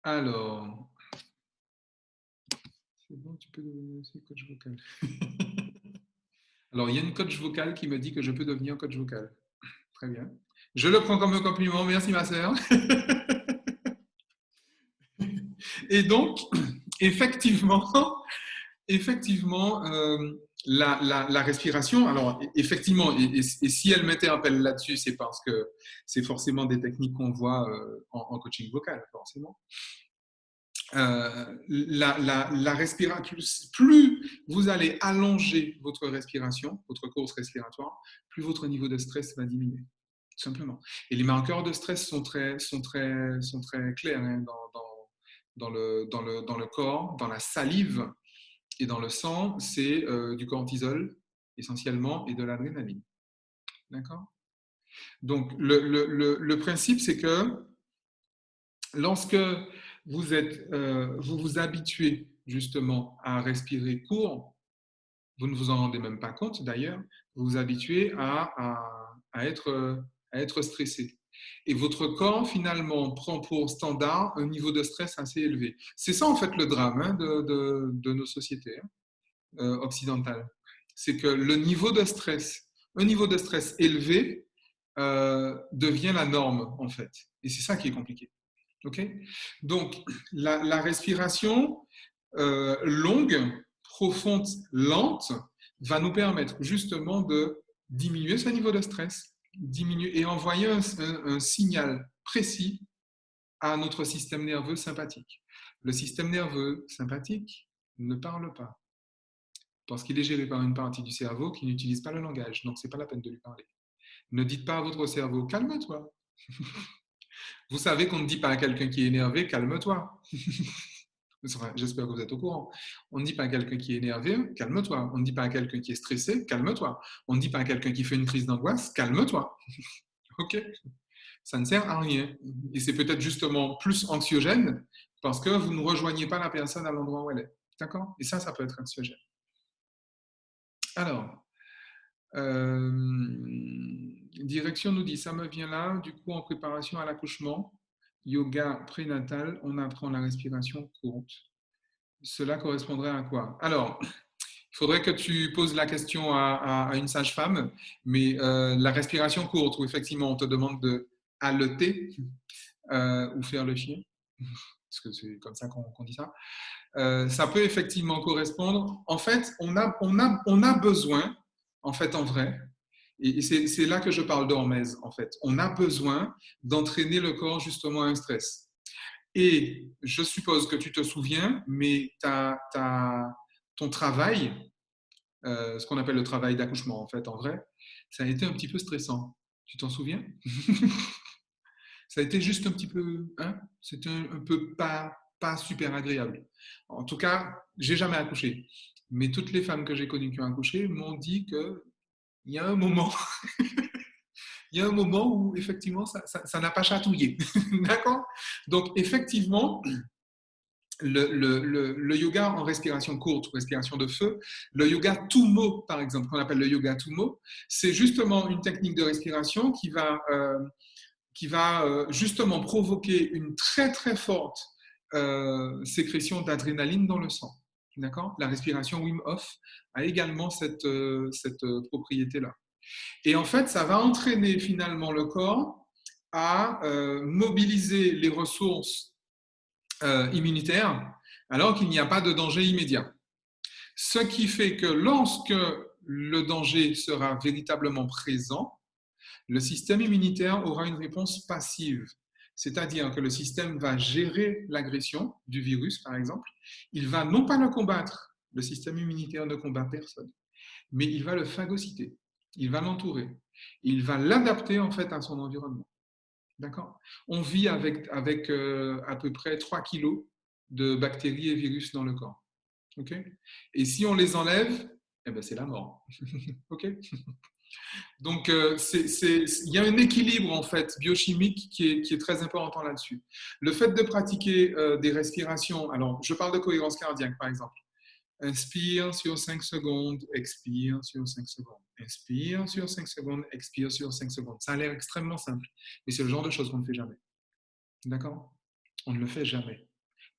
Alors, c'est bon, tu peux devenir aussi coach vocal. Alors, il y a une coach vocale qui me dit que je peux devenir coach vocal. Très bien. Je le prends comme un compliment. Merci, ma sœur. Et donc, effectivement, la respiration, alors effectivement, et si elle m'interpelle là-dessus, c'est parce que c'est forcément des techniques qu'on voit en coaching vocal, forcément. La respiration, plus vous allez allonger votre respiration, votre course respiratoire, plus votre niveau de stress va diminuer, tout simplement. Et les marqueurs de stress sont très clairs hein, dans le corps, dans la salive et dans le sang, c'est du cortisol essentiellement et de l'adrénaline. D'accord? Donc, le principe, c'est que lorsque vous vous habituez justement à respirer court, vous ne vous en rendez même pas compte d'ailleurs, vous vous habituez à être stressé. Et votre corps, finalement, prend pour standard un niveau de stress assez élevé. C'est ça, en fait, le drame hein, de nos sociétés occidentales. C'est que le niveau de stress, un niveau de stress élevé, devient la norme, en fait. Et c'est ça qui est compliqué. Okay. Donc, la respiration longue, profonde, lente, va nous permettre justement de diminuer ce niveau de stress, diminuer et envoyer un signal précis à notre système nerveux sympathique. Le système nerveux sympathique ne parle pas parce qu'il est géré par une partie du cerveau qui n'utilise pas le langage, donc ce n'est pas la peine de lui parler. Ne dites pas à votre cerveau, calme-toi. Vous savez qu'on ne dit pas à quelqu'un qui est énervé, calme-toi. Enfin, j'espère que vous êtes au courant. On ne dit pas à quelqu'un qui est énervé, calme-toi. On ne dit pas à quelqu'un qui est stressé, calme-toi. On ne dit pas à quelqu'un qui fait une crise d'angoisse, calme-toi. Ok? Ça ne sert à rien. Et c'est peut-être justement plus anxiogène parce que vous ne rejoignez pas la personne à l'endroit où elle est. D'accord? Et ça peut être anxiogène. Alors, Direction nous dit, ça me vient là, du coup, en préparation à l'accouchement, yoga prénatal, on apprend la respiration courte. Cela correspondrait à quoi? Alors, il faudrait que tu poses la question à une sage-femme, mais la respiration courte, où effectivement on te demande de haleter ou faire le chien, parce que c'est comme ça qu'on dit ça, ça peut effectivement correspondre. En fait, on a besoin, en fait, en vrai, et c'est là que je parle d'hormèse, en fait. On a besoin d'entraîner le corps justement à un stress. Et je suppose que tu te souviens, mais ton travail, ce qu'on appelle le travail d'accouchement, en fait, en vrai, ça a été un petit peu stressant. Tu t'en souviens? Ça a été juste un petit peu, hein? C'était un peu pas super agréable. En tout cas, j'ai jamais accouché. Mais toutes les femmes que j'ai connues qui ont accouché m'ont dit qu'il y a un moment, il y a un moment où effectivement ça n'a pas chatouillé. D'accord? Donc effectivement, le yoga en respiration courte, respiration de feu, le yoga Tummo, par exemple, qu'on appelle le yoga Tummo, c'est justement une technique de respiration qui va justement provoquer une très très forte sécrétion d'adrénaline dans le sang. D'accord? La respiration Wim Hof a également cette propriété-là. Et en fait, ça va entraîner finalement le corps à mobiliser les ressources immunitaires alors qu'il n'y a pas de danger immédiat. Ce qui fait que lorsque le danger sera véritablement présent, le système immunitaire aura une réponse passive. C'est-à-dire que le système va gérer l'agression du virus, par exemple. Il va non pas le combattre, le système immunitaire ne combat personne, mais il va le phagocyter, il va l'entourer, il va l'adapter en fait à son environnement. D'accord? On vit avec à peu près 3 kilos de bactéries et virus dans le corps. Okay? Et si on les enlève, eh ben c'est la mort. Ok? Donc, il y a un équilibre en fait biochimique qui est très important là-dessus. Le fait de pratiquer des respirations, alors je parle de cohérence cardiaque par exemple. Inspire sur 5 secondes, expire sur 5 secondes. Inspire sur 5 secondes, expire sur 5 secondes. Ça a l'air extrêmement simple, mais c'est le genre de choses qu'on ne fait jamais. D'accord? On ne le fait jamais.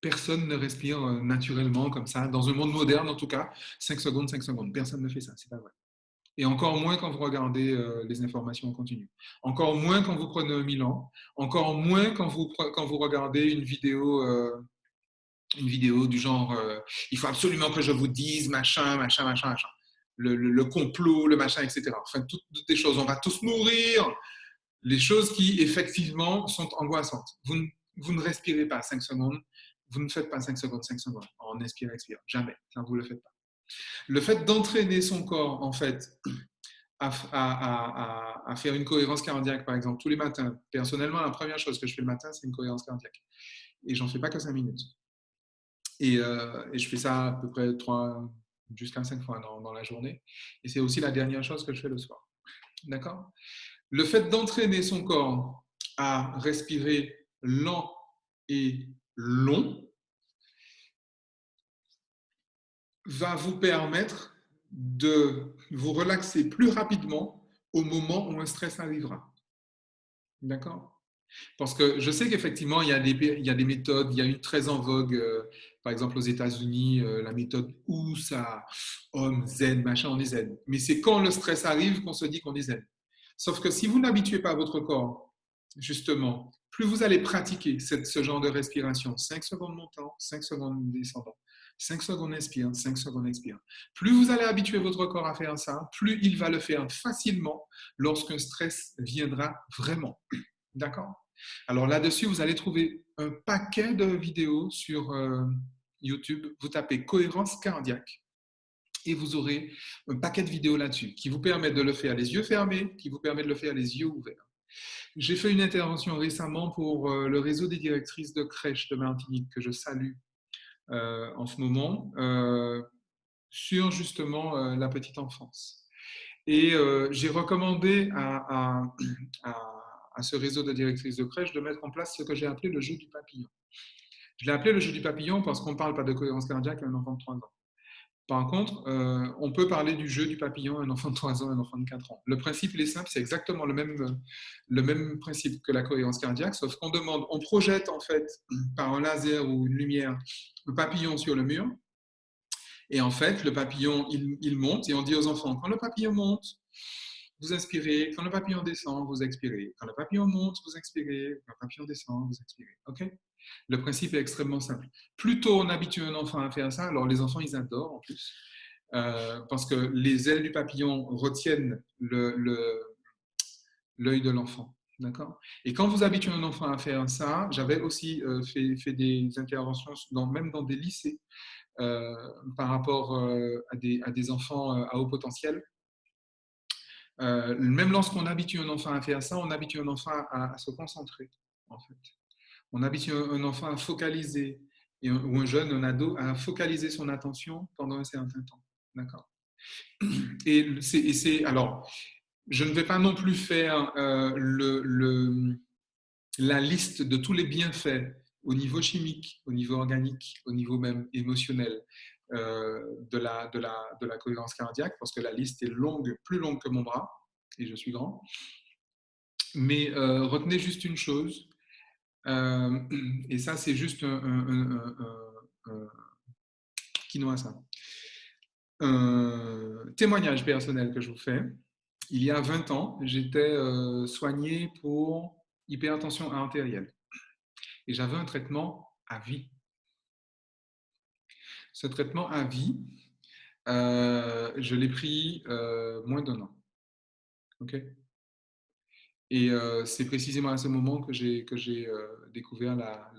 Personne ne respire naturellement comme ça, dans un monde moderne en tout cas, 5 secondes, 5 secondes. Personne ne fait ça, c'est pas vrai. Et encore moins quand vous regardez les informations en continu. Encore moins quand vous prenez un Milan. Encore moins quand vous regardez une vidéo du genre il faut absolument que je vous dise machin, machin, machin, machin. Le complot, le machin, etc. Enfin, toutes des choses. On va tous mourir. Les choses qui, effectivement, sont angoissantes. Vous ne respirez pas 5 secondes. Vous ne faites pas 5 secondes, 5 secondes. On inspire, expire. Jamais. Ça, vous ne le faites pas. Le fait d'entraîner son corps, en fait, à faire une cohérence cardiaque, par exemple, tous les matins. Personnellement, la première chose que je fais le matin, c'est une cohérence cardiaque. Et j'en fais pas que 5 minutes. Et je fais ça à peu près jusqu'à 5 fois dans la journée. Et c'est aussi la dernière chose que je fais le soir. D'accord? Le fait d'entraîner son corps à respirer lent et long va vous permettre de vous relaxer plus rapidement au moment où un stress arrivera. D'accord? Parce que je sais qu'effectivement, il y a des méthodes, il y a une très en vogue, par exemple aux États-Unis, la méthode USA, Om, Zen, machin, on est zen. Mais c'est quand le stress arrive qu'on se dit qu'on est zen. Sauf que si vous n'habituez pas votre corps, justement, plus vous allez pratiquer ce genre de respiration, 5 secondes montant, 5 secondes descendant, 5 secondes inspire, 5 secondes expire. Plus vous allez habituer votre corps à faire ça, plus il va le faire facilement lorsqu'un stress viendra vraiment. D'accord? Alors là-dessus, vous allez trouver un paquet de vidéos sur YouTube. Vous tapez cohérence cardiaque et vous aurez un paquet de vidéos là-dessus qui vous permettent de le faire les yeux fermés, qui vous permettent de le faire les yeux ouverts. J'ai fait une intervention récemment pour le réseau des directrices de crèches de Martinique que je salue en ce moment sur justement la petite enfance. Et j'ai recommandé à ce réseau de directrices de crèche de mettre en place ce que j'ai appelé le jeu du papillon. Je l'ai appelé le jeu du papillon parce qu'on ne parle pas de cohérence cardiaque à un enfant de 3 ans. Par contre, on peut parler du jeu du papillon à un enfant de 3 ans, un enfant de 4 ans. Le principe, il est simple, c'est exactement le même principe que la cohérence cardiaque, sauf qu'on demande, on projette en fait par un laser ou une lumière un papillon sur le mur, et en fait, le papillon, il monte, et on dit aux enfants, quand le papillon monte, vous inspirez, quand le papillon descend, vous expirez. Quand le papillon monte, vous expirez, quand le papillon descend, vous expirez. OK? Le principe est extrêmement simple. Plus tôt on habitue un enfant à faire ça, alors les enfants, ils adorent en plus, parce que les ailes du papillon retiennent l'œil de l'enfant. D'accord? Et quand vous habituez un enfant à faire ça, j'avais aussi fait des interventions, même dans des lycées, par rapport à des enfants à haut potentiel. Même lorsqu'on habitue un enfant à faire ça, on habitue un enfant à se concentrer, en fait. On habitue un enfant à focaliser, ou un jeune, un ado, à focaliser son attention pendant un certain temps. D'accord? Alors, je ne vais pas non plus faire la liste de tous les bienfaits au niveau chimique, au niveau organique, au niveau même émotionnel de la cohérence cardiaque, parce que la liste est longue, plus longue que mon bras, et je suis grand. Mais retenez juste une chose, et ça c'est juste un témoignage personnel que je vous fais. Il y a 20 ans, j'étais soigné pour hypertension artérielle et j'avais un traitement à vie. Ce traitement à vie, je l'ai pris moins d'1 an. Okay, et c'est précisément à ce moment que j'ai découvert la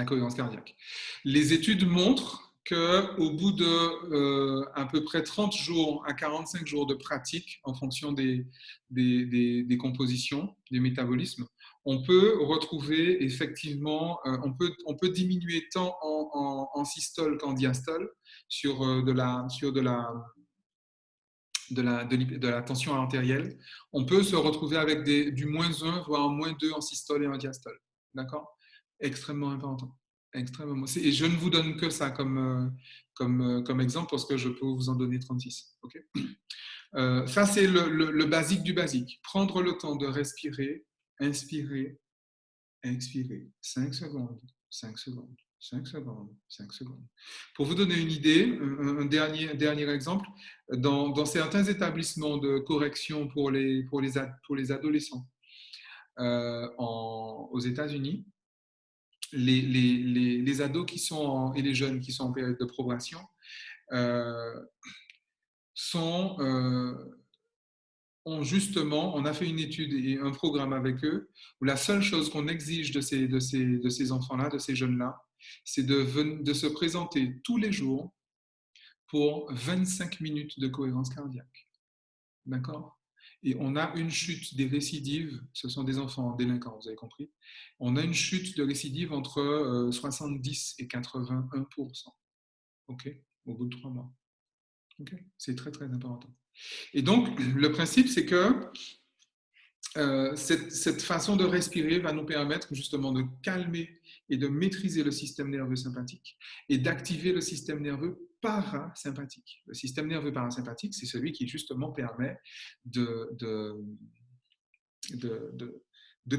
cohérence cardiaque. Les études montrent qu'au bout de à peu près 30 jours à 45 jours de pratique, en fonction des compositions, des métabolismes, on peut retrouver effectivement, on peut diminuer tant en systole qu'en diastole sur de la tension artérielle. On peut se retrouver avec du -1, voire -2 en systole et en diastole. D'accord? Extrêmement important. Extrêmement. Et je ne vous donne que ça comme exemple parce que je peux vous en donner 36. Okay, ça, c'est le basique du basique. Prendre le temps de respirer, inspirer, expirer. 5 secondes, 5 secondes, 5 secondes, 5 secondes. Pour vous donner une idée, un dernier exemple, dans certains établissements de correction pour les adolescents aux États-Unis, les ados et les jeunes qui sont en période de probation on a fait une étude et un programme avec eux où la seule chose qu'on exige de ces enfants-là, de ces jeunes-là, c'est de se présenter tous les jours pour 25 minutes de cohérence cardiaque. D'accord? Et on a une chute des récidives, ce sont des enfants délinquants, vous avez compris, on a une chute de récidive entre 70 et 81%. OK? Au bout de 3 mois. OK? C'est très, très important. Et donc, le principe, c'est que cette façon de respirer va nous permettre justement de calmer et de maîtriser le système nerveux sympathique et d'activer le système nerveux parasympathique. Le système nerveux parasympathique, c'est celui qui justement permet de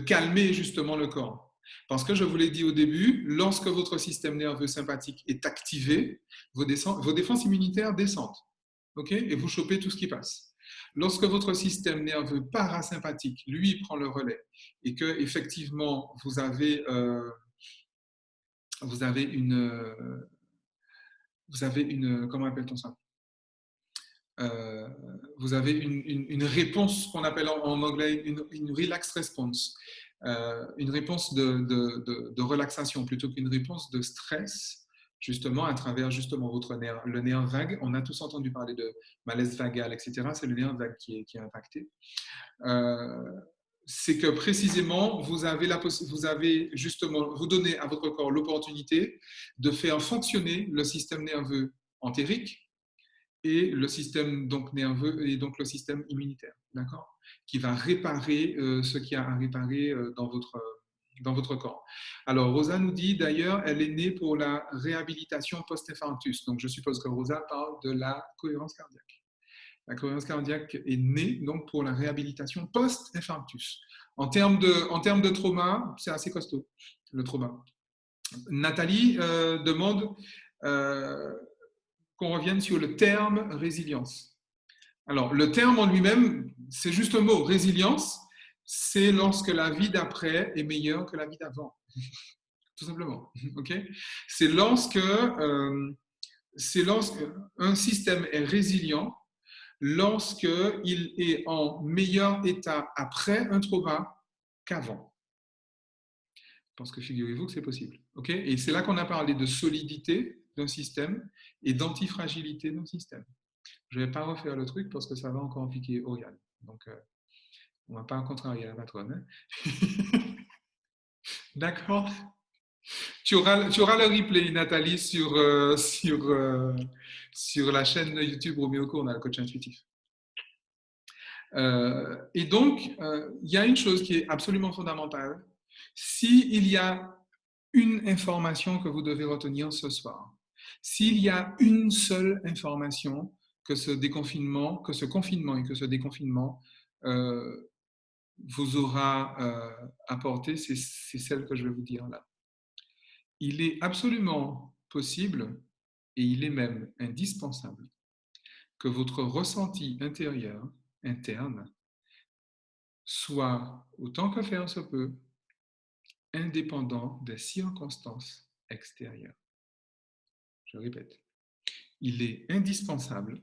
calmer justement le corps. Parce que je vous l'ai dit au début, lorsque votre système nerveux sympathique est activé, vos défenses immunitaires descendent. Okay, et vous chopez tout ce qui passe. Lorsque votre système nerveux parasympathique, lui, prend le relais et que effectivement vous avez une comment appelle-t-on ça? euh, vous avez une réponse qu'on appelle en anglais une relaxed response, une réponse de relaxation plutôt qu'une réponse de stress, justement à travers justement le nerf vague. On a tous entendu parler de malaise vagal, etc. C'est le nerf vague qui est impacté. Euh, c'est que précisément, vous avez justement, vous donnez à votre corps l'opportunité de faire fonctionner le système nerveux entérique et le système donc nerveux et donc le système immunitaire, d'accord, qui va réparer ce qu'il y a à réparer dans votre corps. Alors, Rosa nous dit d'ailleurs, elle est née pour la réhabilitation post-infarctus. Donc, je suppose que Rosa parle de la cohérence cardiaque. La cohérence cardiaque est née donc pour la réhabilitation post-infarctus. En termes de trauma, c'est assez costaud, le trauma. Nathalie demande qu'on revienne sur le terme résilience. Alors, le terme en lui-même, c'est juste un mot. Résilience, c'est lorsque la vie d'après est meilleure que la vie d'avant. Tout simplement. Okay, c'est lorsque un système est résilient, lorsqu'il est en meilleur état après un trauma qu'avant. Parce que figurez-vous que c'est possible. Okay, et c'est là qu'on a parlé de solidité d'un système et d'antifragilité d'un système. Je ne vais pas refaire le truc parce que ça va encore piquer Oriane. Donc, on ne va pas contrarier la patronne. Hein. D'accord. Tu auras le replay, Nathalie, sur la chaîne YouTube Roméo Cour, on a le coach intuitif. Et donc, il y a une chose qui est absolument fondamentale. S'il y a une information que vous devez retenir ce soir, s'il y a une seule information que ce confinement et que ce déconfinement vous aura apporté, c'est celle que je vais vous dire là. Il est absolument possible, et il est même indispensable, que votre ressenti interne, soit, autant que faire se peut, indépendant des circonstances extérieures. Je répète, il est indispensable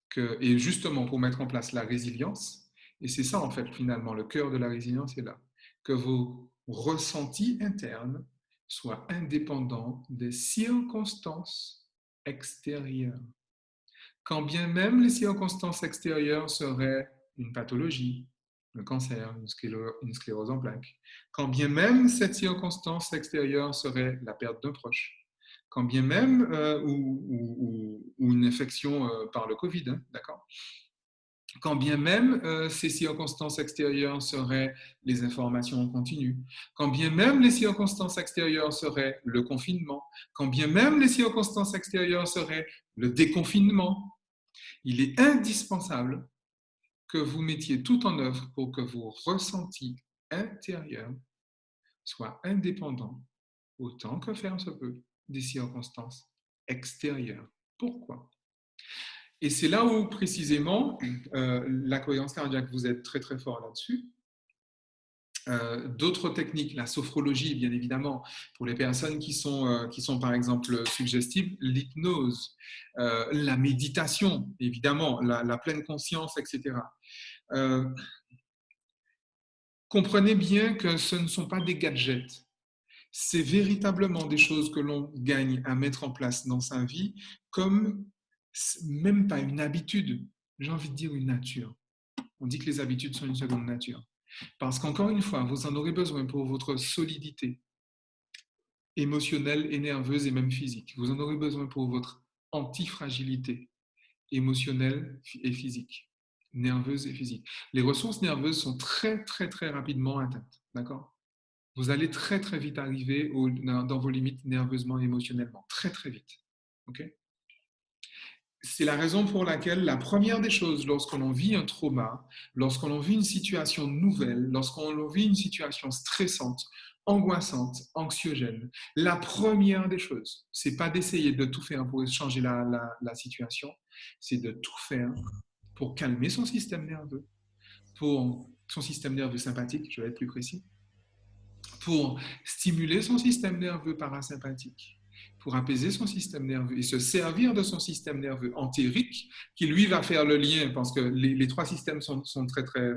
que, et justement pour mettre en place la résilience, et c'est ça en fait finalement le cœur de la résilience est là, que vos ressentis internes soient indépendants des circonstances extérieures. Quand bien même les circonstances extérieures seraient une pathologie, un cancer, une sclérose en plaques, quand bien même cette circonstance extérieure serait la perte d'un proche, quand bien même ou une infection par le Covid, hein, d'accord, quand bien même ces circonstances extérieures seraient les informations en continu, quand bien même les circonstances extérieures seraient le confinement, quand bien même les circonstances extérieures seraient le déconfinement, il est indispensable que vous mettiez tout en œuvre pour que vos ressentis intérieurs soient indépendants, autant que faire se peut, des circonstances extérieures. Pourquoi ? Et c'est là où, précisément, la cohérence cardiaque, vous êtes très très fort là-dessus. D'autres techniques, la sophrologie, bien évidemment, pour les personnes qui sont par exemple suggestives, l'hypnose, la méditation, évidemment, la pleine conscience, etc. Comprenez bien que ce ne sont pas des gadgets. C'est véritablement des choses que l'on gagne à mettre en place dans sa vie comme même pas une habitude, j'ai envie de dire une nature. On dit que les habitudes sont une seconde nature. Parce qu'encore une fois, vous en aurez besoin pour votre solidité émotionnelle et nerveuse et même physique. Vous en aurez besoin pour votre antifragilité émotionnelle et physique, nerveuse et physique. Les ressources nerveuses sont très, très, très rapidement atteintes. D'accord ? Vous allez très, très vite arriver dans vos limites nerveusement et émotionnellement. Très, très vite. Okay ? C'est la raison pour laquelle la première des choses, lorsqu'on vit un trauma, lorsqu'on vit une situation nouvelle, lorsqu'on vit une situation stressante, angoissante, anxiogène, la première des choses, c'est pas d'essayer de tout faire pour changer la situation, c'est de tout faire pour calmer son système nerveux, pour son système nerveux sympathique, je vais être plus précis, pour stimuler son système nerveux parasympathique pour apaiser son système nerveux et se servir de son système nerveux entérique qui, lui, va faire le lien, parce que les trois systèmes sont très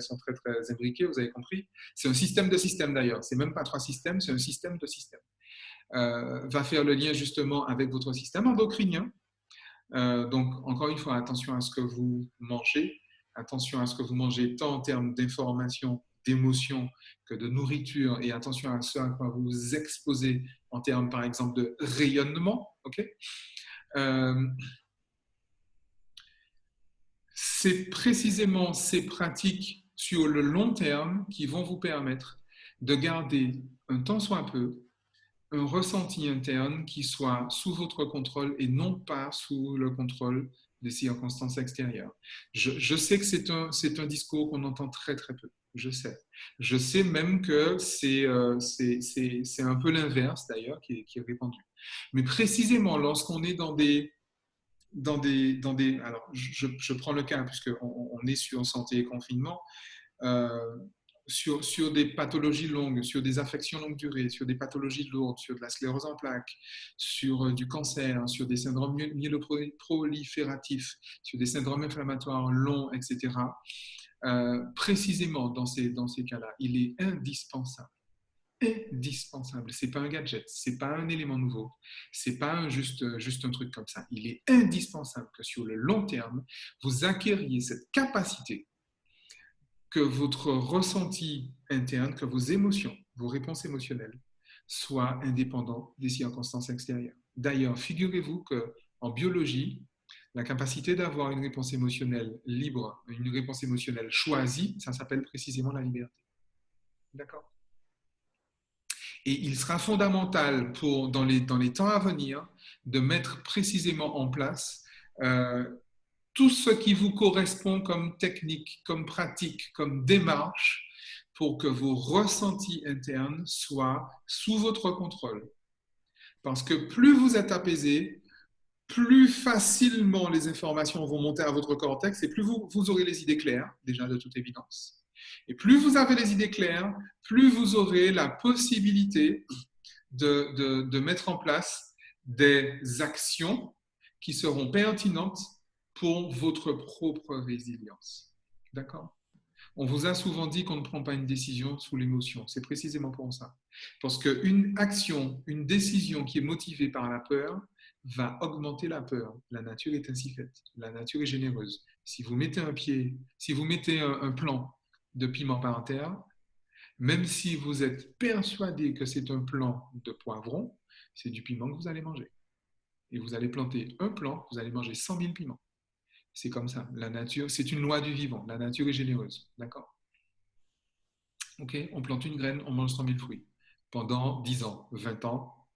imbriqués, vous avez compris. C'est un système de système d'ailleurs, c'est même pas trois systèmes, c'est un système de système. Va faire le lien justement avec votre système endocrinien. Donc, encore une fois, attention à ce que vous mangez, attention à ce que vous mangez tant en termes d'informations, d'émotions que de nourriture, et attention à ce à quoi vous vous exposez en termes, par exemple, de rayonnement. Okay, c'est précisément ces pratiques sur le long terme qui vont vous permettre de garder un tant soit peu un ressenti interne qui soit sous votre contrôle et non pas sous le contrôle des circonstances extérieures. Je sais que c'est un discours qu'on entend très peu. Je sais. Je sais même que c'est un peu l'inverse d'ailleurs qui est répandu. Mais précisément lorsqu'on est dans des alors je prends le cas puisqu'on est sur santé et confinement, sur des pathologies longues, sur des affections longue durée, sur des pathologies lourdes, sur de la sclérose en plaques, sur du cancer, sur des syndromes myéloprolifératifs, sur des syndromes inflammatoires longs, etc. Précisément dans ces cas-là, il est indispensable. C'est pas un gadget, c'est pas un élément nouveau, c'est pas juste un truc comme ça. Il est indispensable que sur le long terme, vous acquériez cette capacité que votre ressenti interne, que vos émotions, vos réponses émotionnelles soient indépendantes des circonstances extérieures. D'ailleurs, figurez-vous qu'en biologie, la capacité d'avoir une réponse émotionnelle libre, une réponse émotionnelle choisie, ça s'appelle précisément la liberté. D'accord ? Et il sera fondamental dans les temps à venir de mettre précisément en place tout ce qui vous correspond comme technique, comme pratique, comme démarche pour que vos ressentis internes soient sous votre contrôle. Parce que plus vous êtes apaisé, plus facilement les informations vont monter à votre cortex et plus vous aurez les idées claires, déjà de toute évidence. Et plus vous avez les idées claires, plus vous aurez la possibilité de mettre en place des actions qui seront pertinentes pour votre propre résilience. D'accord ? On vous a souvent dit qu'on ne prend pas une décision sous l'émotion. C'est précisément pour ça. Parce qu'une action, une décision qui est motivée par la peur va augmenter la peur. La nature est ainsi faite. La nature est généreuse. Si vous mettez un plant de piment par terre, même si vous êtes persuadé que c'est un plant de poivron, c'est du piment que vous allez manger. Et vous allez planter un plant, vous allez manger 100 000 piments. C'est comme ça. La nature, c'est une loi du vivant. La nature est généreuse. D'accord ? Ok ? On plante une graine, on mange 100 000 fruits. Pendant 10 ans, 20 ans,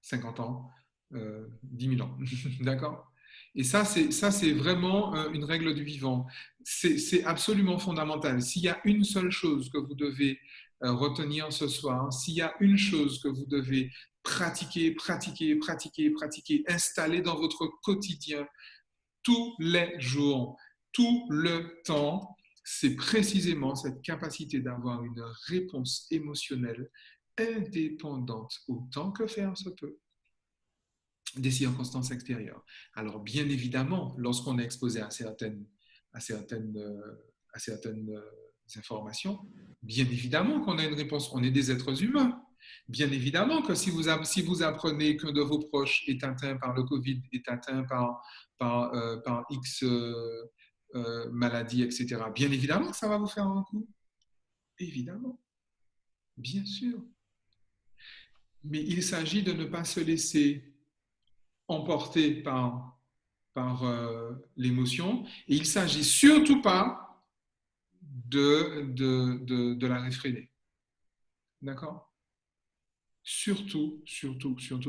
50 ans, 10 000 ans. D'accord ? Et ça, c'est vraiment une règle du vivant. C'est absolument fondamental. S'il y a une seule chose que vous devez retenir ce soir, s'il y a une chose que vous devez pratiquer, installer dans votre quotidien, tous les jours, tout le temps, c'est précisément cette capacité d'avoir une réponse émotionnelle indépendante autant que faire se peut des circonstances extérieures. Alors bien évidemment, lorsqu'on est exposé à certaines informations, bien évidemment qu'on a une réponse, on est des êtres humains. Bien évidemment que si vous apprenez qu'un de vos proches est atteint par le Covid, est atteint par X maladie, etc., bien évidemment que ça va vous faire un coup. Évidemment. Bien sûr. Mais il s'agit de ne pas se laisser emporter par l'émotion. Et il ne s'agit surtout pas de la réfréner. D'accord ? Surtout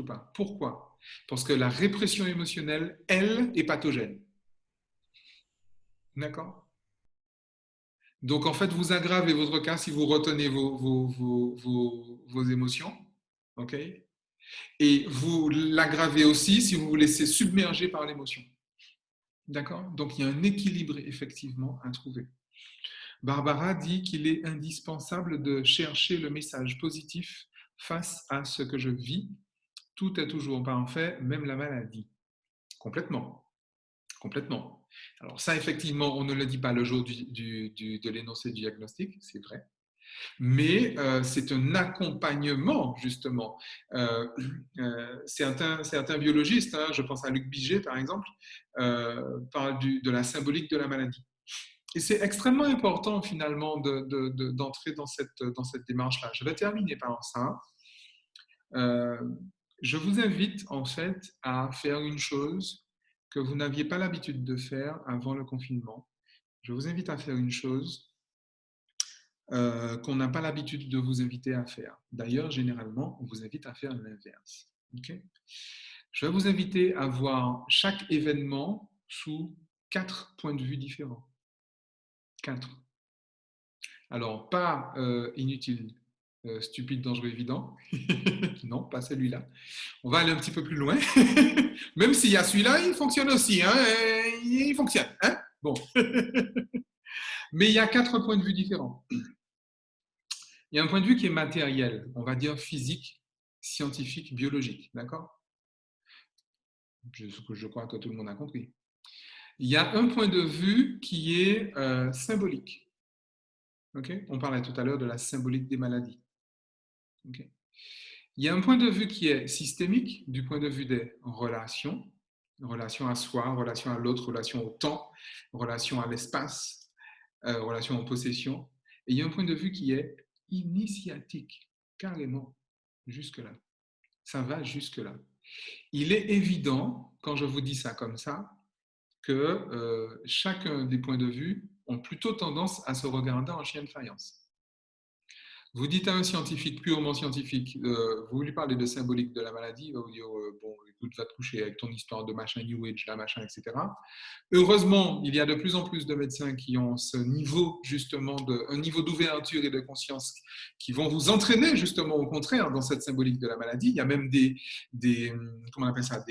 pas. Pourquoi ? Parce que la répression émotionnelle, elle, est pathogène. D'accord ? Donc, en fait, vous aggravez votre cas si vous retenez vos émotions. OK ? Et vous l'aggravez aussi si vous vous laissez submerger par l'émotion. D'accord ? Donc, il y a un équilibre effectivement à trouver. Barbara dit qu'il est indispensable de chercher le message positif face à ce que je vis, Tout est toujours parfait, même la maladie. Complètement. Complètement. Alors ça, effectivement, on ne le dit pas le jour de l'énoncé du diagnostic, c'est vrai. Mais c'est un accompagnement, justement. Euh, certains biologistes, hein, je pense à Luc Biget, par exemple, parlent de la symbolique de la maladie. Et c'est extrêmement important, finalement, d'entrer dans cette démarche-là. Je vais terminer par ça. Euh, je vous invite, en fait, à faire une chose que vous n'aviez pas l'habitude de faire avant le confinement. Je vous invite à faire une chose qu'on n'a pas l'habitude de vous inviter à faire. D'ailleurs, généralement, on vous invite à faire l'inverse. Okay. Je vais vous inviter à voir chaque événement sous 4 points de vue différents. 4. Alors, pas inutile, stupide, dangereux, évident. Non, pas celui-là. On va aller un petit peu plus loin. Même s'il y a celui-là, il fonctionne aussi. Hein, il fonctionne. Hein, bon. Mais il y a 4 points de vue différents. Il y a un point de vue qui est matériel, on va dire physique, scientifique, biologique, d'accord? Je crois que tout le monde a compris. Il y a un point de vue qui est symbolique. Okay. On parlait tout à l'heure de la symbolique des maladies. Okay. Il y a un point de vue qui est systémique, du point de vue des relations, relation à soi, relation à l'autre, relation au temps, relation à l'espace, relation en possession. Et il y a un point de vue qui est initiatique, carrément, jusque-là. Ça va jusque-là. Il est évident, quand je vous dis ça comme ça, que chacun des points de vue ont plutôt tendance à se regarder en chien de faïence. Vous dites à un scientifique, purement scientifique, vous lui parlez de symbolique de la maladie, il va vous dire, bon, écoute, va te coucher avec ton histoire de machin New Age, là, machin, etc. Heureusement, il y a de plus en plus de médecins qui ont ce niveau, justement, un niveau d'ouverture et de conscience qui vont vous entraîner, justement, au contraire, dans cette symbolique de la maladie. Il y a même comment on appelle ça,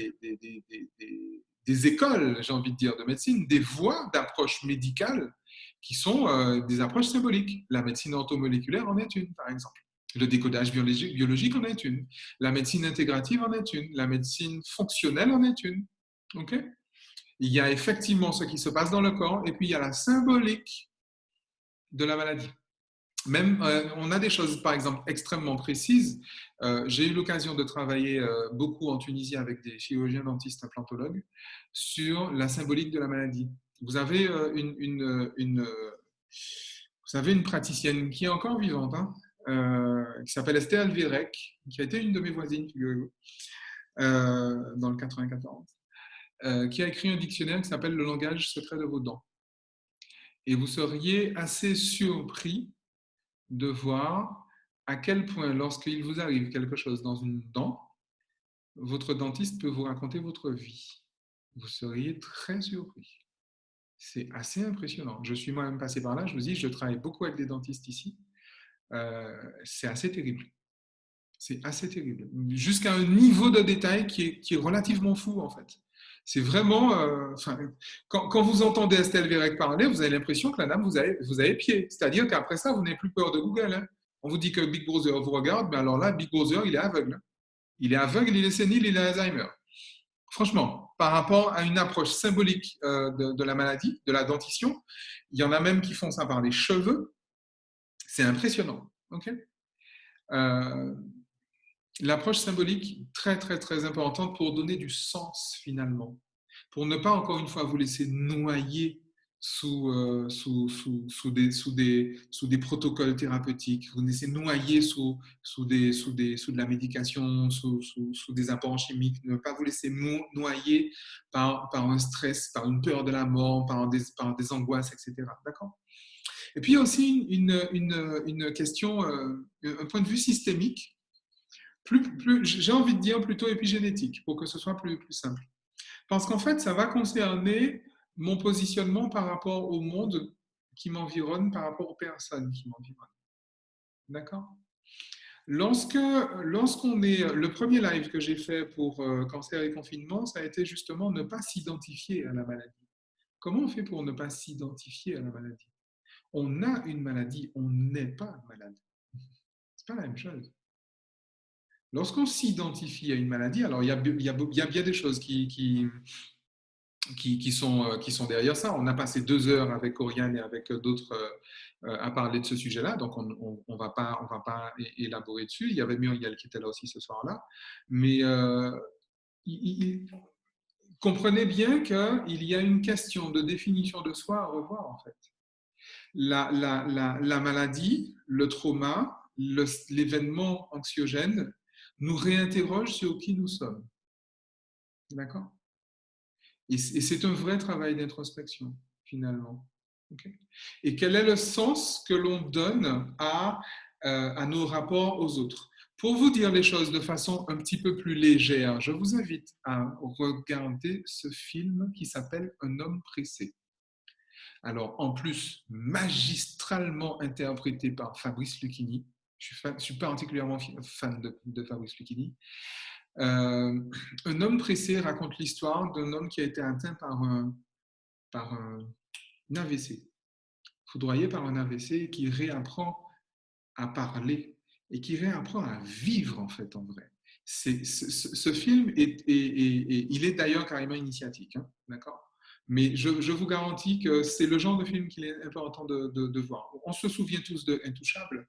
des écoles, j'ai envie de dire, de médecine, des voies d'approche médicale qui sont des approches symboliques. La médecine orthomoléculaire en est une, par exemple. Le décodage biologique en est une. La médecine intégrative en est une. La médecine fonctionnelle en est une. OK? Il y a effectivement ce qui se passe dans le corps et puis il y a la symbolique de la maladie. Même, on a des choses, par exemple, extrêmement précises. J'ai eu l'occasion de travailler beaucoup en Tunisie avec des chirurgiens dentistes implantologues sur la symbolique de la maladie. Vous avez vous avez une praticienne qui est encore vivante, hein, qui s'appelle Esther Alverec, qui a été une de mes voisines, figurez-vous, dans le 94, qui a écrit un dictionnaire qui s'appelle Le langage secret de vos dents. Et vous seriez assez surpris de voir à quel point, lorsqu'il vous arrive quelque chose dans une dent, votre dentiste peut vous raconter votre vie. Vous seriez très surpris. C'est assez impressionnant. Je suis moi-même passé par là. Je vous dis, je travaille beaucoup avec des dentistes ici. C'est assez terrible. C'est assez terrible. Jusqu'à un niveau de détail qui est relativement fou, en fait. C'est vraiment. Quand vous entendez Estelle Vérec parler, vous avez l'impression que la dame, vous avez pied. C'est-à-dire qu'après ça, vous n'avez plus peur de Google. Hein. On vous dit que Big Brother vous regarde, mais alors là, Big Brother, il est aveugle. Hein. Il est aveugle, il est sénile, il a Alzheimer. Franchement, par rapport à une approche symbolique de la maladie, de la dentition, il y en a même qui font ça par les cheveux. C'est impressionnant. Okay. L'approche symbolique, très, très, très importante pour donner du sens finalement. Pour ne pas, encore une fois, vous laisser noyer sous des protocoles thérapeutiques, vous laisser noyer sous de la médication, sous des apports chimiques, ne pas vous laisser noyer par un stress, par une peur de la mort, par des angoisses, etc. D'accord ? Et puis il y a aussi une question, un point de vue systémique, j'ai envie de dire plutôt épigénétique, pour que ce soit plus simple. Parce qu'en fait, ça va concerner mon positionnement par rapport au monde qui m'environne, par rapport aux personnes qui m'environnent. D'accord ? Lorsqu'on est. Le premier live que j'ai fait pour cancer et confinement, ça a été justement ne pas s'identifier à la maladie. Comment on fait pour ne pas s'identifier à la maladie ? On a une maladie, on n'est pas malade. C'est pas la même chose. Lorsqu'on s'identifie à une maladie, alors il y a bien des choses qui sont derrière ça. On a passé 2 heures avec Oriane et avec d'autres à parler de ce sujet-là, donc on va pas élaborer dessus. Il y avait Muriel qui était là aussi ce soir-là, mais comprenez bien qu'il y a une question de définition de soi à revoir en fait. La maladie, le trauma, l'événement anxiogène nous réinterroge sur qui nous sommes. D'accord. Et c'est un vrai travail d'introspection, finalement. Okay. Et quel est le sens que l'on donne à nos rapports aux autres? Pour vous dire les choses de façon un petit peu plus légère, je vous invite à regarder ce film qui s'appelle Un homme pressé. Alors, en plus, magistralement interprété par Fabrice Lucchini. Je suis particulièrement fan de Fabrice Lucchini. Un homme pressé raconte l'histoire d'un homme qui a été atteint par un AVC, foudroyé par un AVC, et qui réapprend à parler et qui réapprend à vivre en fait en vrai. Ce film il est d'ailleurs carrément initiatique, hein, d'accord. Mais je vous garantis que c'est le genre de film qu'il est important de voir. On se souvient tous de Intouchable,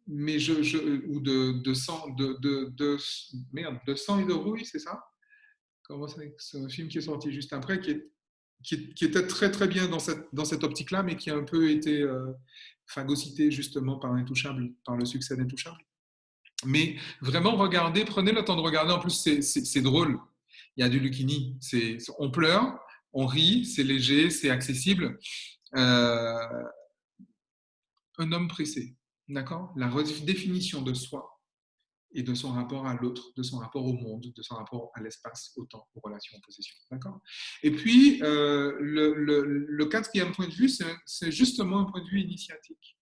mais ou de sang, merde, de sang et de rouille, c'est ça? C'est un film qui est sorti juste après, qui était très très bien dans cette optique-là, mais qui a un peu été phagocyté justement par Intouchable, par le succès d'Intouchable. Mais vraiment, regardez, prenez le temps de regarder. En plus, c'est drôle. Il y a du Lucchini. On pleure, on rit, c'est léger, c'est accessible. Un homme pressé, d'accord? La redéfinition de soi et de son rapport à l'autre, de son rapport au monde, de son rapport à l'espace, au temps, aux relations, aux possessions. D'accord. Et puis, le quatrième point de vue, c'est justement un point de vue initiatique.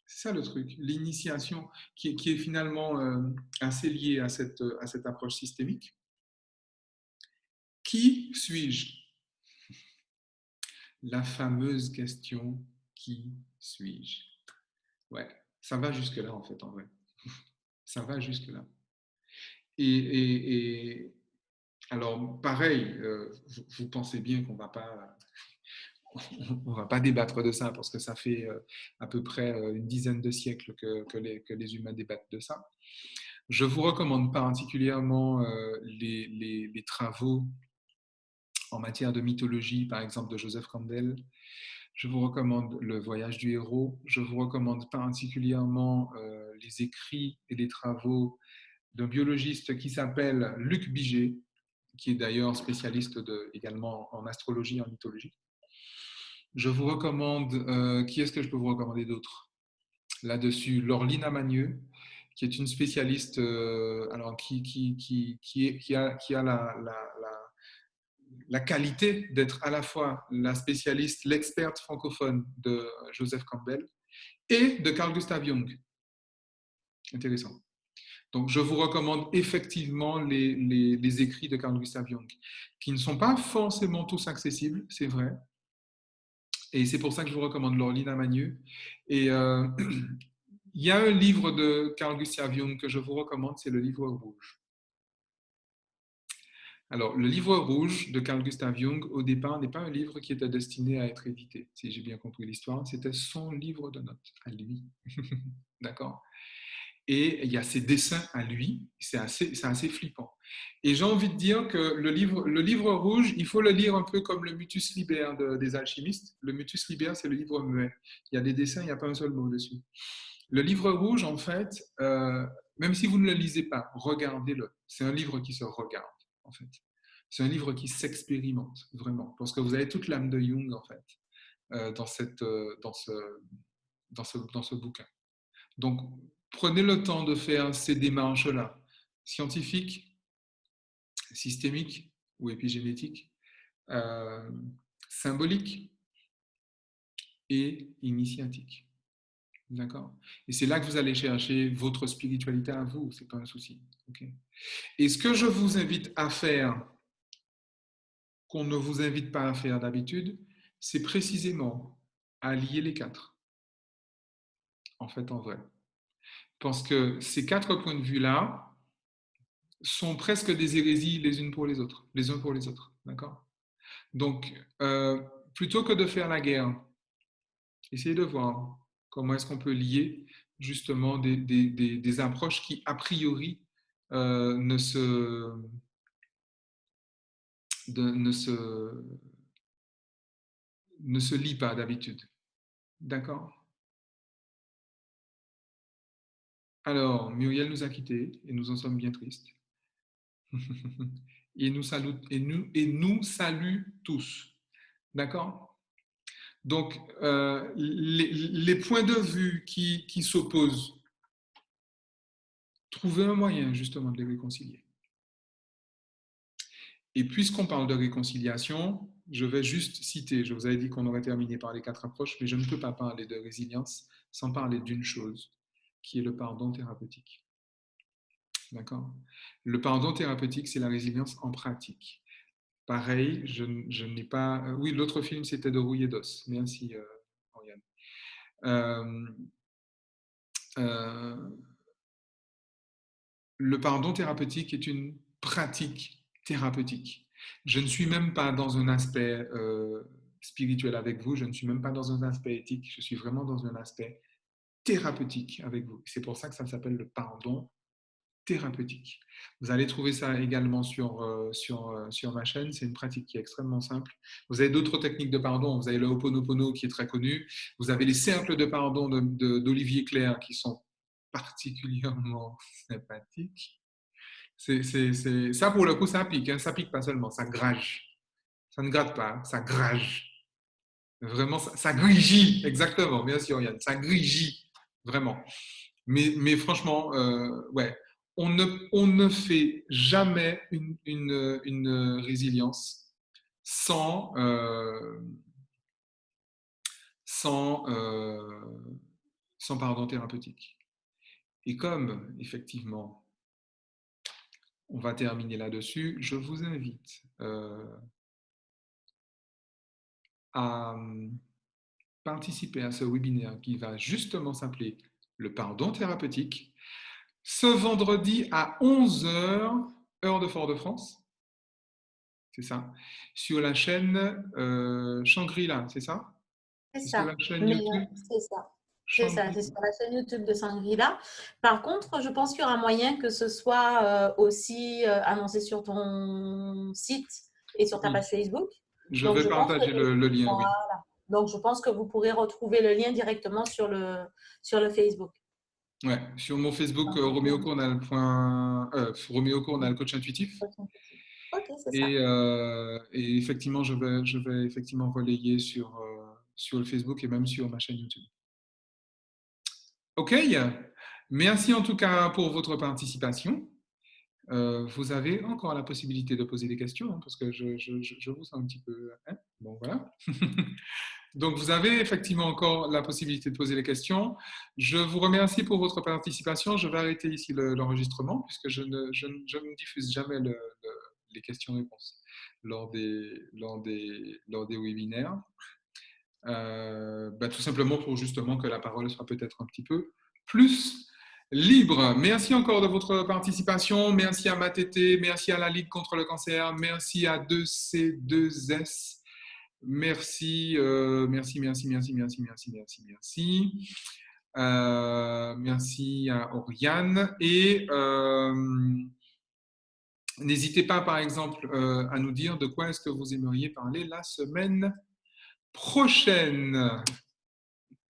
C'est ça le truc, l'initiation qui est finalement assez liée à cette approche systémique. Qui suis-je? La fameuse question qui suis-je? Ouais, ça va jusque-là en fait, en vrai. Ça va jusque-là. Et alors, pareil, vous pensez bien qu'on on va pas débattre de ça parce que ça fait à peu près une dizaine de siècles que les humains débattent de ça. Je vous recommande particulièrement les travaux en matière de mythologie, par exemple de Joseph Campbell. Je vous recommande Le Voyage du héros. Je vous recommande particulièrement les écrits et les travaux d'un biologiste qui s'appelle Luc Biget, qui est d'ailleurs spécialiste également en astrologie et en mythologie. Je vous recommande, qui est-ce que je peux vous recommander d'autre là-dessus? Laurelina Magneux, qui est une spécialiste alors qui a la qualité d'être à la fois la spécialiste, l'experte francophone de Joseph Campbell et de Carl Gustav Jung. Intéressant. Donc, je vous recommande effectivement les écrits de Carl Gustav Jung, qui ne sont pas forcément tous accessibles, c'est vrai. Et c'est pour ça que je vous recommande Laurelina Magneux. Et il y a un livre de Carl Gustav Jung que je vous recommande, c'est le livre rouge. Alors, le livre rouge de Carl Gustav Jung, au départ, n'est pas un livre qui était destiné à être édité, si j'ai bien compris l'histoire. C'était son livre de notes, à lui. D'accord. Et il y a ses dessins à lui, c'est assez flippant. Et j'ai envie de dire que le livre rouge, il faut le lire un peu comme le Mutus Liber des alchimistes. Le Mutus Liber, c'est le livre muet. Il y a des dessins, il n'y a pas un seul mot dessus. Le livre rouge, en fait, même si vous ne le lisez pas, regardez-le. C'est un livre qui se regarde, en fait. C'est un livre qui s'expérimente, vraiment. Parce que vous avez toute l'âme de Jung, en fait, dans ce bouquin. Donc, prenez le temps de faire ces démarches-là, scientifiques, systémiques ou épigénétiques, symboliques et initiatiques. D'accord. Et c'est là que vous allez chercher votre spiritualité à vous, c'est pas un souci. Okay. Et ce que je vous invite à faire, qu'on ne vous invite pas à faire d'habitude, c'est précisément à lier les quatre. En fait, en vrai. Parce que ces 4 points de vue-là sont presque des hérésies les uns pour les autres. D'accord? Donc, plutôt que de faire la guerre, essayez de voir comment est-ce qu'on peut lier justement des approches qui, a priori, ne se, ne se lient pas d'habitude. D'accord? Alors, Muriel nous a quittés et nous en sommes bien tristes. Et nous salue tous. D'accord? Donc, les points de vue qui s'opposent, trouvez un moyen justement de les réconcilier. Et puisqu'on parle de réconciliation, je vais juste citer, je vous avais dit qu'on aurait terminé par les 4 approches, mais je ne peux pas parler de résilience sans parler d'une chose, qui est le pardon thérapeutique. D'accord? Le pardon thérapeutique, c'est la résilience en pratique. Pareil, je n'ai pas... Oui, l'autre film, c'était de Rouillé d'os. Merci, Oriane. Le pardon thérapeutique est une pratique thérapeutique. Je ne suis même pas dans un aspect spirituel avec vous, je ne suis même pas dans un aspect éthique, je suis vraiment dans un aspect thérapeutique avec vous. C'est pour ça que ça s'appelle le pardon thérapeutique. Vous allez trouver ça également sur ma chaîne. C'est une pratique qui est extrêmement simple. Vous avez d'autres techniques de pardon. Vous avez le Ho'oponopono qui est très connu. Vous avez les cercles de pardon d'Olivier Clerc qui sont particulièrement sympathiques. Ça, pour le coup, ça pique. Hein. Ça pique pas seulement, ça grage. Ça ne gratte pas, ça grage. Vraiment, ça grigit. Exactement, bien sûr, Yann. Ça grigit, vraiment. Mais franchement, ouais, on ne fait jamais une résilience sans, sans, sans pardon thérapeutique. Et comme, effectivement, on va terminer là-dessus, je vous invite à participer à ce webinaire qui va justement s'appeler le pardon thérapeutique, ce vendredi à 11h, heure de Fort-de-France, c'est ça, sur la chaîne Shangri-La, c'est ça? C'est C'est sur ça. la chaîne Mais YouTube c'est ça. C'est ça, c'est Shangri-La. sur la chaîne YouTube de Shangri-La. Par contre, je pense qu'il y aura moyen que ce soit aussi annoncé sur ton site et sur ta Oui, page Facebook. je Donc, vais je pense que, partager le lien, oui. voilà. Donc, je pense que vous pourrez retrouver le lien directement sur le Facebook. Ouais, sur mon Facebook, Roméo Cournal, coach intuitif. Ok, c'est ça. Et effectivement, je vais effectivement relayer sur le Facebook et même sur ma chaîne YouTube. OK. Merci en tout cas pour votre participation. Vous avez encore la possibilité de poser des questions hein, parce que je vous sens un petit peu. Hein bon, voilà. Donc, vous avez effectivement encore la possibilité de poser les questions. Je vous remercie pour votre participation. Je vais arrêter ici l'enregistrement puisque je ne diffuse jamais les questions-réponses lors des webinaires. Tout simplement pour justement que la parole soit peut-être un petit peu plus libre. Merci encore de votre participation. Merci à Matété, merci à la Ligue contre le cancer, merci à 2C2S. Merci, merci. Merci à Oriane. Et n'hésitez pas, par exemple, à nous dire de quoi est-ce que vous aimeriez parler la semaine prochaine.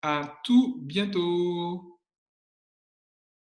À tout bientôt.